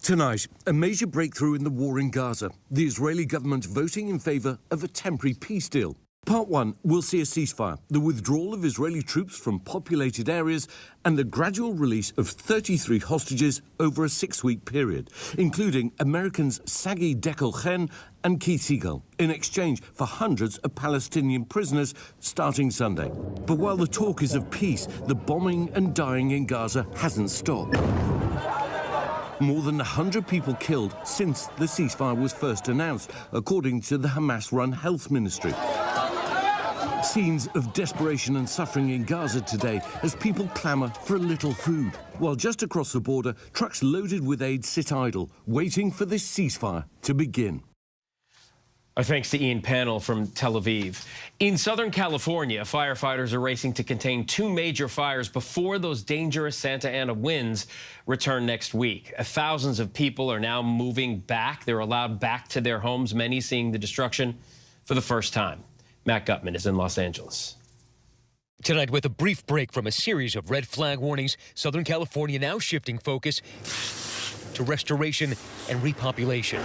Tonight, a major breakthrough in the war in Gaza. The Israeli government voting in favor of a temporary peace deal. Part 1 will see a ceasefire, the withdrawal of Israeli troops from populated areas, and the gradual release of 33 hostages over a 6-week period, including Americans Sagi Dekel-Chen and Keith Siegel, in exchange for hundreds of Palestinian prisoners starting Sunday. But while the talk is of peace, the bombing and dying in Gaza hasn't stopped. More than 100 people killed since the ceasefire was first announced, according to the Hamas-run health ministry. Scenes of desperation and suffering in Gaza today as people clamour for a little food, while just across the border, trucks loaded with aid sit idle, waiting for this ceasefire to begin. Our thanks to Ian Pannell from Tel Aviv. In Southern California, firefighters are racing to contain 2 major fires before those dangerous Santa Ana winds return next week. Thousands of people are now moving back. They're allowed back to their homes, many seeing the destruction for the first time. Matt Gutman is in Los Angeles. Tonight, with a brief break from a series of red flag warnings, Southern California now shifting focus to restoration and repopulation.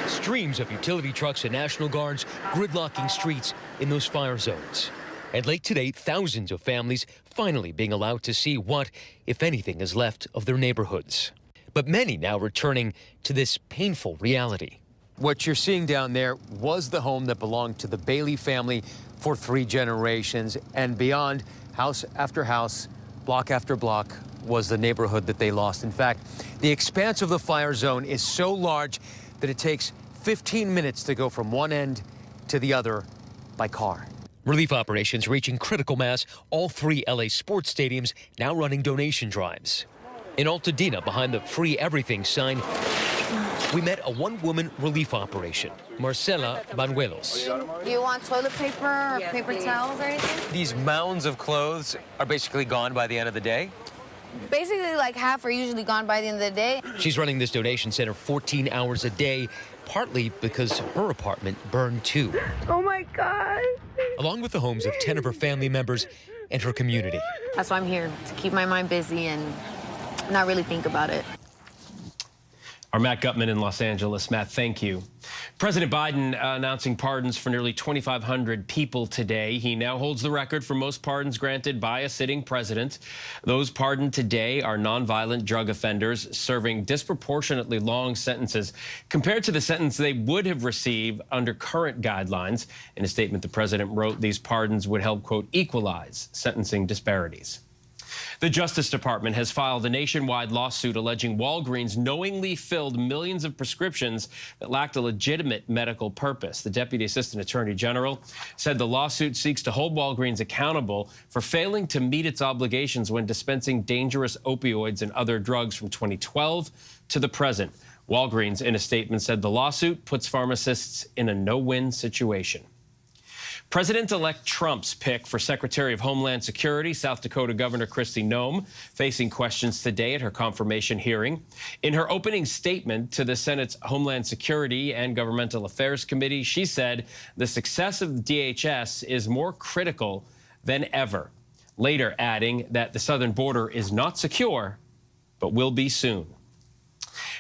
Streams of utility trucks and National Guards gridlocking streets in those fire zones. And late today, thousands of families finally being allowed to see what, if anything, is left of their neighborhoods. but many now returning to this painful reality. What you're seeing down there was the home that belonged to the Bailey family for 3 generations, and beyond, house after house, block after block, was the neighborhood that they lost. In fact, the expanse of the fire zone is so large that it takes 15 minutes to go from one end to the other by car. Relief operations reaching critical mass, all 3 LA sports stadiums now running donation drives. In Altadena, behind the Free Everything sign, we met a one-woman relief operation, Marcela Banuelos. Do you want toilet paper or paper towels or anything? These mounds of clothes are basically gone by the end of the day? Basically, like half are usually gone by the end of the day. She's running this donation center 14 hours a day, partly because her apartment burned too. Oh my God. Along with the homes of 10 of her family members and her community. That's why I'm here, to keep my mind busy and not really think about it. Our Matt Gutman in Los Angeles. Matt, thank you. President Biden announcing pardons for nearly 2,500 people today. He now holds the record for most pardons granted by a sitting president. Those pardoned today are nonviolent drug offenders serving disproportionately long sentences compared to the sentence they would have received under current guidelines. In a statement, the president wrote these pardons would help, quote, equalize sentencing disparities. The Justice Department has filed a nationwide lawsuit alleging Walgreens knowingly filled millions of prescriptions that lacked a legitimate medical purpose. The Deputy Assistant Attorney General said the lawsuit seeks to hold Walgreens accountable for failing to meet its obligations when dispensing dangerous opioids and other drugs from 2012 to the present. Walgreens, in a statement, said the lawsuit puts pharmacists in a no-win situation. President-elect Trump's pick for Secretary of Homeland Security, South Dakota Governor Kristi Noem, facing questions today at her confirmation hearing. In her opening statement to the Senate's Homeland Security and Governmental Affairs Committee, she said the success of DHS is more critical than ever, later adding that the southern border is not secure, but will be soon.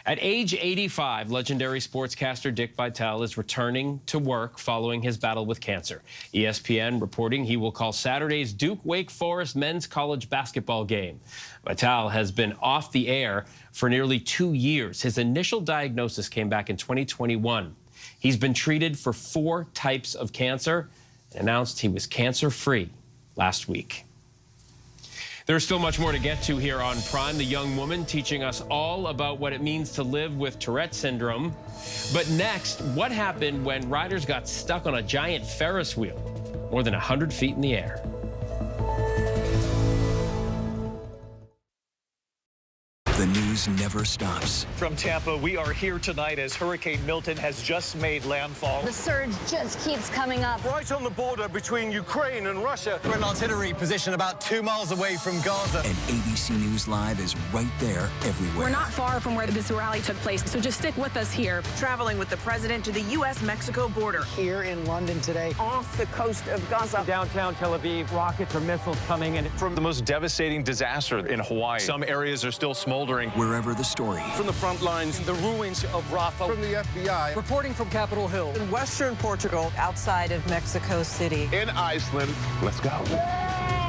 At age 85, legendary sportscaster Dick Vitale is returning to work following his battle with cancer. ESPN reporting he will call Saturday's Duke-Wake Forest men's college basketball game. Vitale has been off the air for nearly 2 years. His initial diagnosis came back in 2021. He's been treated for 4 types of cancer and announced he was cancer-free last week. There's still much more to get to here on Prime. The young woman teaching us all about what it means to live with Tourette syndrome. But next, what happened when riders got stuck on a giant Ferris wheel more than 100 feet in the air? The news never stops. From Tampa, we are here tonight as Hurricane Milton has just made landfall. The surge just keeps coming up. Right on the border between Ukraine and Russia. We're in artillery position about 2 miles away from Gaza. And ABC News Live is right there everywhere. We're not far from where this rally took place, so just stick with us here. Traveling with the president to the U.S.-Mexico border. Here in London today. Off the coast of Gaza. Downtown Tel Aviv, rockets or missiles coming in. From the most devastating disaster in Hawaii. Some areas are still smoldering. Wherever the story. From the front lines, the ruins of Rafah. From the FBI. Reporting from Capitol Hill. In western Portugal. Outside of Mexico City. In Iceland. Let's go.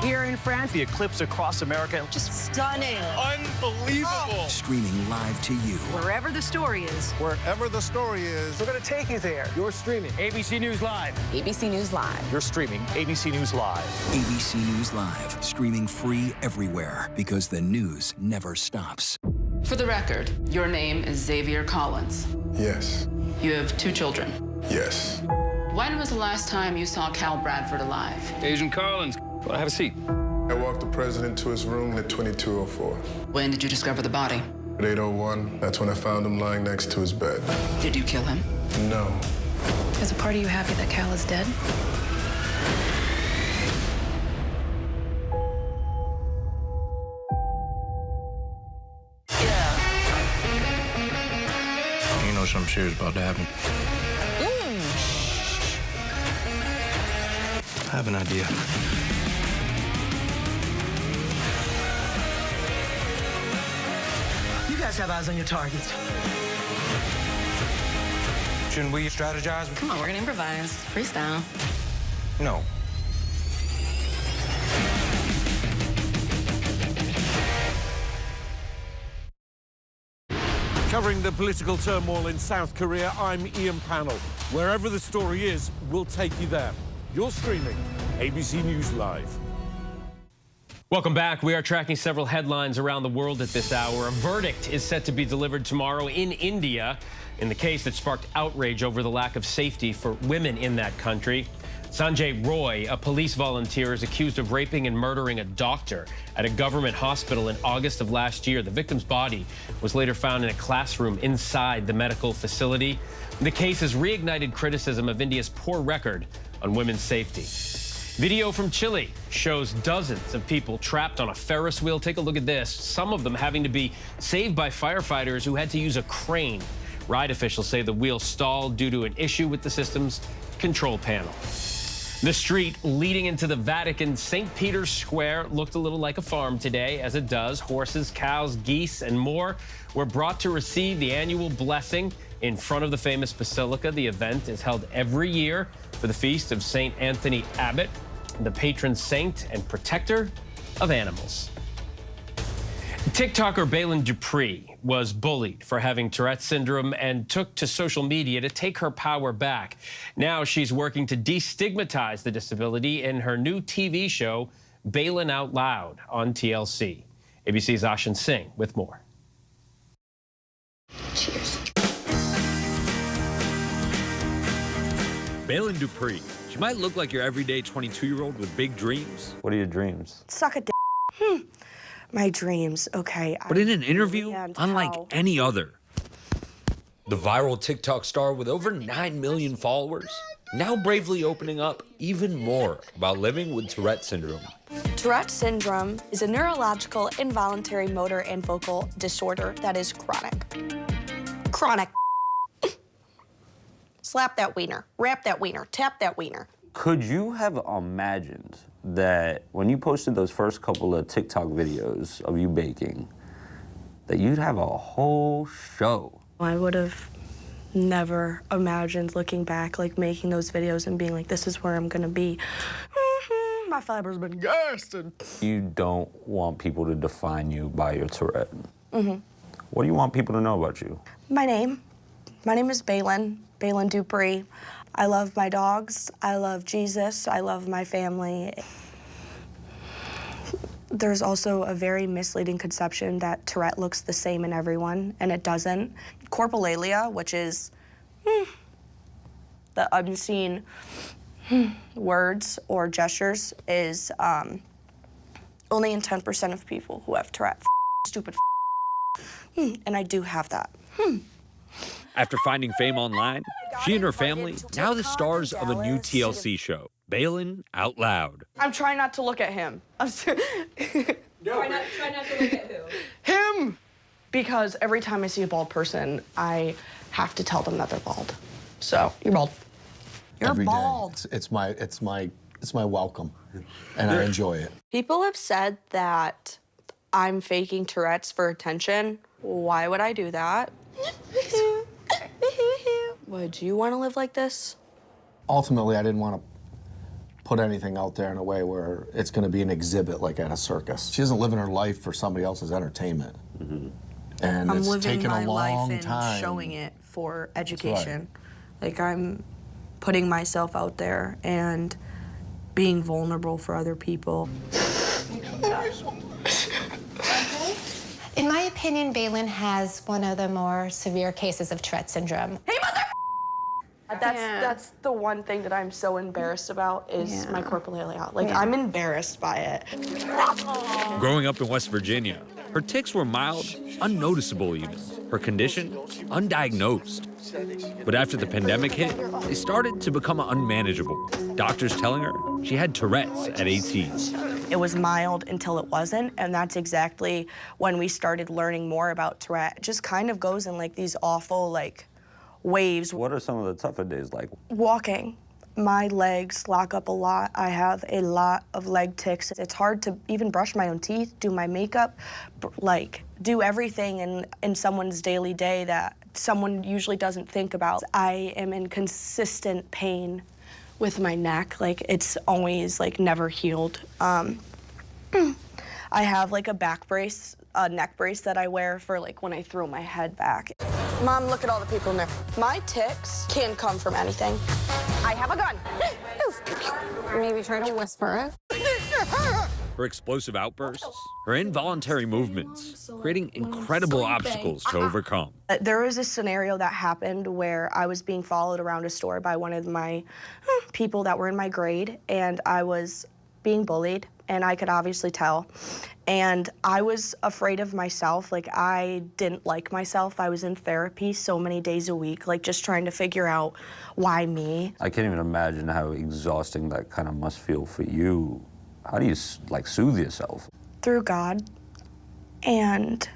Here in France. The eclipse across America. Just stunning. Unbelievable. Streaming live to you. Wherever the story is. Wherever the story is. We're going to take you there. You're streaming. ABC News Live. ABC News Live. You're streaming ABC News Live. ABC News Live. Streaming free everywhere because the news never stops. For the record, your name is Xavier Collins. Yes. You have 2 children. Yes. When was the last time you saw Cal Bradford alive? Agent Collins, have a seat. I walked the president to his room at 2204. When did you discover the body? At 8:01, that's when I found him lying next to his bed. Did you kill him? No. Is a part of you happy that Cal is dead? You know something serious about to happen. I have an idea. You guys have eyes on your targets. Shouldn't we strategize? Come on, we're gonna improvise. Freestyle. No. Covering the political turmoil in South Korea, I'm Ian Pannell. Wherever the story is, we'll take you there. You're streaming ABC News Live. Welcome back. We are tracking several headlines around the world at this hour. A verdict is set to be delivered tomorrow in India in the case that sparked outrage over the lack of safety for women in that country. Sanjay Roy, a police volunteer, is accused of raping and murdering a doctor at a government hospital in August of last year. The victim's body was later found in a classroom inside the medical facility. The case has reignited criticism of India's poor record on women's safety. Video from Chile shows dozens of people trapped on a Ferris wheel. Take a look at this. Some of them having to be saved by firefighters who had to use a crane. Ride officials say the wheel stalled due to an issue with the system's control panel. The street leading into the Vatican, St. Peter's Square, looked a little like a farm today, as it does. Horses, cows, geese, and more were brought to receive the annual blessing in front of the famous basilica. The event is held every year for the feast of St. Anthony Abbot, the patron saint and protector of animals. TikToker Balin Dupree was bullied for having Tourette's syndrome and took to social media to take her power back. Now she's working to destigmatize the disability in her new TV show, Balin Out Loud, on TLC. ABC's Ashin Singh with more. Cheers. Balin Dupree. She might look like your everyday 22-year-old with big dreams. What are your dreams? Suck a dick. My dreams, okay. But in an interview, unlike any other. The viral TikTok star with over 9 million followers, now bravely opening up even more about living with Tourette's syndrome. Tourette's syndrome is a neurological, involuntary motor and vocal disorder that is chronic. Chronic. Slap that wiener, wrap that wiener, tap that wiener. Could you have imagined that when you posted those first couple of TikTok videos of you baking, that you'd have a whole show? I would have never imagined looking back, like making those videos and being like, this is where I'm gonna be. My fiber's been gasted. You don't want people to define you by your Tourette. Mm-hmm. What do you want people to know about you? My name is Balin Dupree. I love my dogs, I love Jesus, I love my family. There's also a very misleading conception that Tourette looks the same in everyone, and it doesn't. Corpolalia, which is the unseen words or gestures, is only in 10% of people who have Tourette. Stupid and I do have that. After finding fame online, she and her family, now the stars of a new TLC show, Balin Out Loud. I'm trying not to look at him. Try not to look at who? Him! Because every time I see a bald person, I have to tell them that they're bald. So, you're bald. You're Every bald. Day. It's my welcome, and I enjoy it. People have said that I'm faking Tourette's for attention. Why would I do that? Would you want to live like this? Ultimately, I didn't want to put anything out there in a way where it's going to be an exhibit like at a circus. She isn't living her life for somebody else's entertainment. Mm-hmm. And I'm it's living taken my a long life and time. showing it for education. Like, I'm putting myself out there and being vulnerable for other people. In my opinion, Balin has one of the more severe cases of Tourette syndrome. Hey, mother! That's the one thing that I'm so embarrassed about is my corpolalia. Like, I'm embarrassed by it. Growing up in West Virginia, her tics were mild, unnoticeable even. Her condition, undiagnosed. But after the pandemic hit, they started to become unmanageable. Doctors telling her she had Tourette's at 18. It was mild until it wasn't, and that's exactly when we started learning more about Tourette. It just kind of goes in like these awful like waves. What are some of the tougher days like? Walking. My legs lock up a lot. I have a lot of leg tics. It's hard to even brush my own teeth, do my makeup, like do everything in someone's daily day that someone usually doesn't think about. I am in consistent pain with my neck. Like, it's always like never healed. I have like a back brace a neck brace that I wear for like when I throw my head back. Mom, look at all the people in there. My ticks can come from anything. I have a gun. Maybe try to whisper it. Her explosive outbursts, her involuntary movements, creating incredible obstacles to overcome. There was a scenario that happened where I was being followed around a store by one of my people that were in my grade, and I was being bullied, and I could obviously tell. And I was afraid of myself. Like, I didn't like myself. I was in therapy so many days a week, like just trying to figure out why me. I can't even imagine how exhausting that kind of must feel for you. How do you, like, soothe yourself? Through God and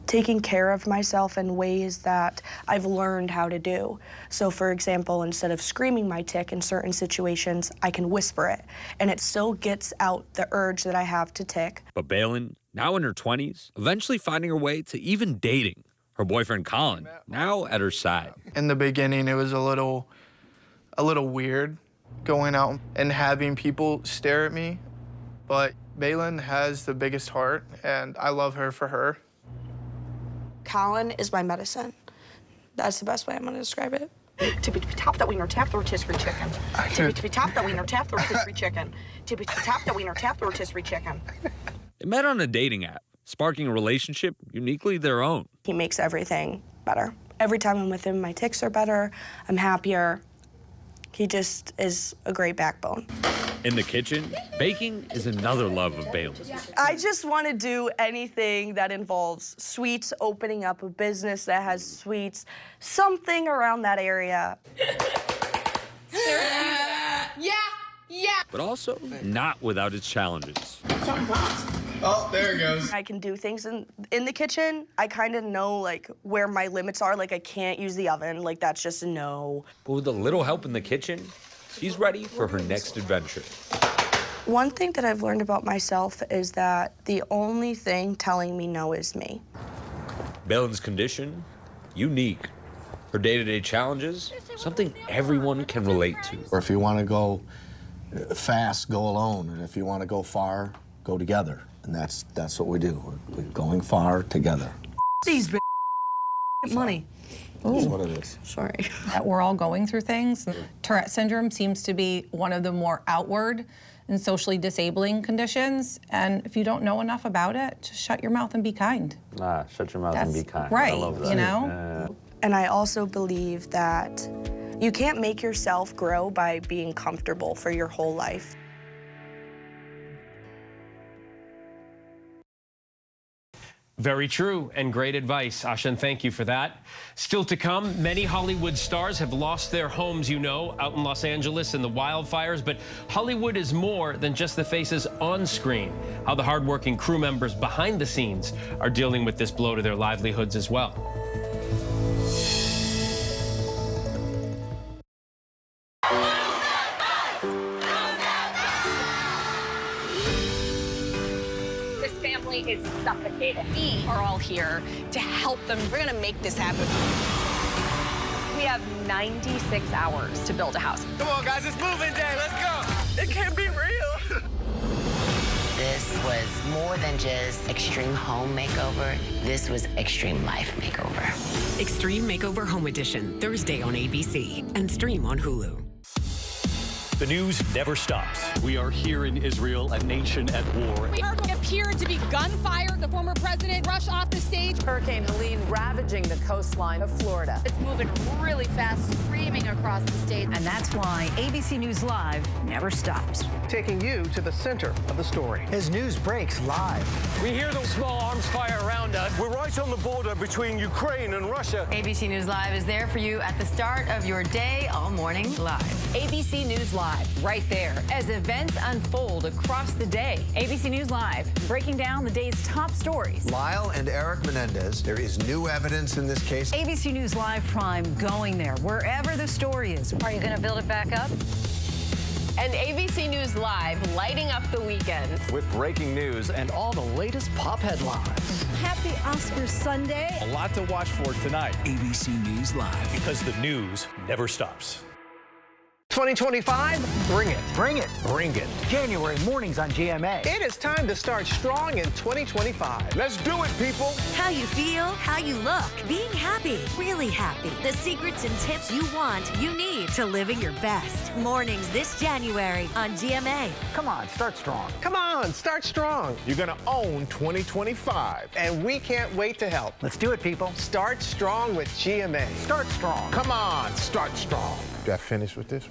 taking care of myself in ways that I've learned how to do. So, for example, instead of screaming my tic in certain situations, I can whisper it, and it still gets out the urge that I have to tic. But Balin, now in her 20s, eventually finding her way to even dating. Her boyfriend Colin, now at her side. In the beginning, it was a little weird going out and having people stare at me. But Balin has the biggest heart, and I love her for her. Colin is my medicine. That's the best way I'm going to describe it. Tippy tippy top that wiener, tap the rotisserie chicken. Tippy tippy top that wiener, tap the rotisserie chicken. Tippy tippy top that wiener, tap the rotisserie chicken. They met on a dating app, sparking a relationship uniquely their own. He makes everything better. Every time I'm with him, my tics are better. I'm happier. He just is a great backbone. In the kitchen, baking is another love of Balin's. I just want to do anything that involves sweets, opening up a business that has sweets, something around that area. Yeah. But also not without its challenges. Oh, there it goes. I can do things in the kitchen. I kind of know, like, where my limits are. Like, I can't use the oven. Like, that's just a no. But with a little help in the kitchen, she's ready for her next adventure. One thing that I've learned about myself is that the only thing telling me no is me. Balin's condition, unique. Her day-to-day challenges, something everyone can relate to. Or if you want to go fast, go alone. And if you want to go far, go together. And that's what we do. We're going far together. These money. That's what it is. Sorry. That we're all going through things. Tourette syndrome seems to be one of the more outward and socially disabling conditions. And if you don't know enough about it, just shut your mouth and be kind. Shut your mouth and be kind. Right, I love that. you know? And I also believe that you can't make yourself grow by being comfortable for your whole life. Very true and great advice, Ashan. Thank you for that. Still to come, many Hollywood stars have lost their homes, you know, out in Los Angeles in the wildfires. But Hollywood is more than just the faces on screen. How the hardworking crew members behind the scenes are dealing with this blow to their livelihoods as well. Is suffocating. We are all here to help them. We're gonna make this happen. We have 96 hours to build a house. Come on, guys, it's moving day. Let's go. It can't be real. This was more than just extreme home makeover. This was extreme life makeover. Extreme Makeover Home Edition, Thursday on ABC and stream on Hulu. The news never stops. We are here in Israel, a nation at war. We appeared to be gunfire. The former president rushed off the stage. Hurricane Helene ravaging the coastline of Florida. It's moving really fast, screaming across the state. And that's why ABC News Live never stops. Taking you to the center of the story. As news breaks live. We hear those small arms fire around us. We're right on the border between Ukraine and Russia. ABC News Live is there for you at the start of your day, all morning live. ABC News Live, right there, as events unfold across the day. ABC News Live, breaking down the day's top stories. Lyle and Eric Menendez, there is new evidence in this case. ABC News Live Prime going there, wherever the story is. Are you going to build it back up? And ABC News Live, lighting up the weekends. With breaking news and all the latest pop headlines. Happy Oscars Sunday. A lot to watch for tonight. ABC News Live. Because the news never stops. 2025, bring it. Bring it. Bring it. January mornings on GMA. It is time to start strong in 2025. Let's do it, people. How you feel, how you look, being happy, really happy. The secrets and tips you want, you need to living your best. Mornings this January on GMA. Come on, start strong. Come on, start strong. You're going to own 2025. And we can't wait to help. Let's do it, people. Start strong with GMA. Start strong. Come on, start strong. Did I finish with this?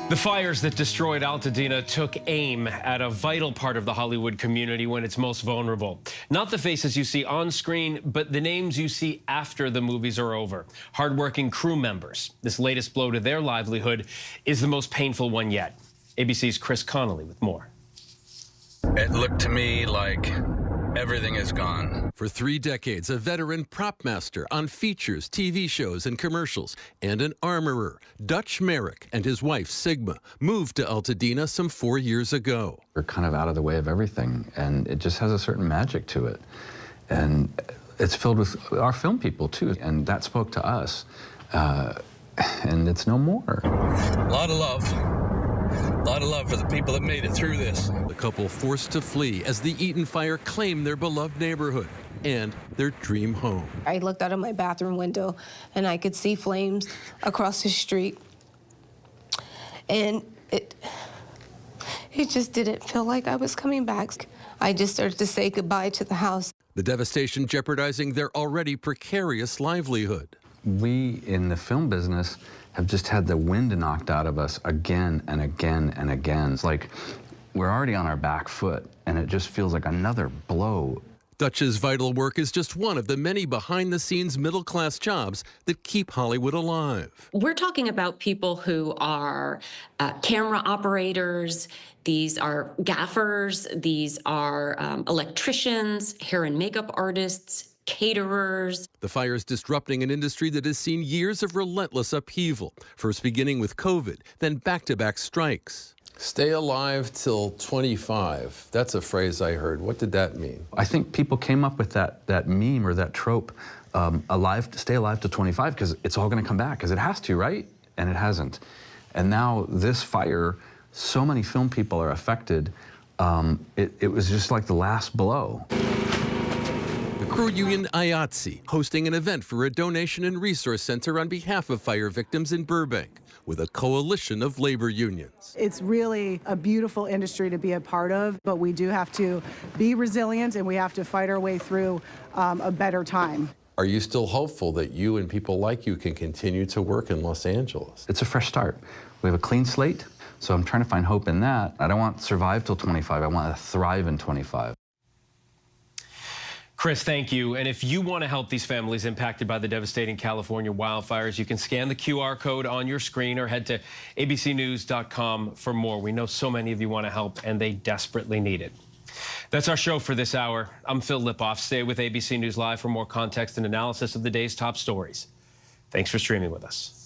The fires that destroyed Altadena took aim at a vital part of the Hollywood community when it's most vulnerable. Not the faces you see on screen, but the names you see after the movies are over. Hardworking crew members. This latest blow to their livelihood is the most painful one yet. ABC's Chris Connolly with more. It looked to me like everything is gone. For 3 decades, a veteran prop master on features, TV shows, and commercials, and an armorer, Dutch Merrick and his wife, Sigma, moved to Altadena some 4 years ago. We're kind of out of the way of everything, and it just has a certain magic to it. And it's filled with our film people, too, and that spoke to us. And it's no more. A lot of love. A lot of love for the people that made it through this. The couple forced to flee as the Eaton fire claimed their beloved neighborhood and their dream home. I looked out of my bathroom window and I could see flames across the street. And it just didn't feel like I was coming back. I just started to say goodbye to the house. The devastation jeopardizing their already precarious livelihood. We, in the film business, have just had the wind knocked out of us again and again and again. It's like we're already on our back foot, and it just feels like another blow. Dutch's vital work is just one of the many behind-the-scenes middle-class jobs that keep Hollywood alive. We're talking about people who are camera operators, these are gaffers, these are electricians, hair and makeup artists, caterers. The fire is disrupting an industry that has seen years of relentless upheaval, first beginning with COVID, then back-to-back strikes. Stay alive till 25. That's a phrase I heard. What did that mean? I think people came up with that meme or that trope, stay alive till 25, because it's all going to come back, because it has to, right? And it hasn't. And now this fire, so many film people are affected. It was just like the last blow. The crew union IATSE hosting an event for a donation and resource center on behalf of fire victims in Burbank with a coalition of labor unions. It's really a beautiful industry to be a part of, but we do have to be resilient and we have to fight our way through a better time. Are you still hopeful that you and people like you can continue to work in Los Angeles? It's a fresh start. We have a clean slate, so I'm trying to find hope in that. I don't want to survive till 25. I want to thrive in 25. Chris, thank you. And if you want to help these families impacted by the devastating California wildfires, you can scan the QR code on your screen or head to abcnews.com for more. We know so many of you want to help, and they desperately need it. That's our show for this hour. I'm Phil Lipoff. Stay with ABC News Live for more context and analysis of the day's top stories. Thanks for streaming with us.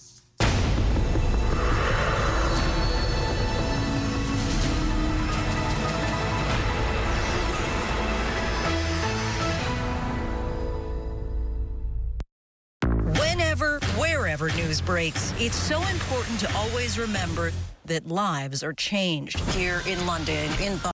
Wherever news breaks, it's so important to always remember that lives are changed. Here in London, in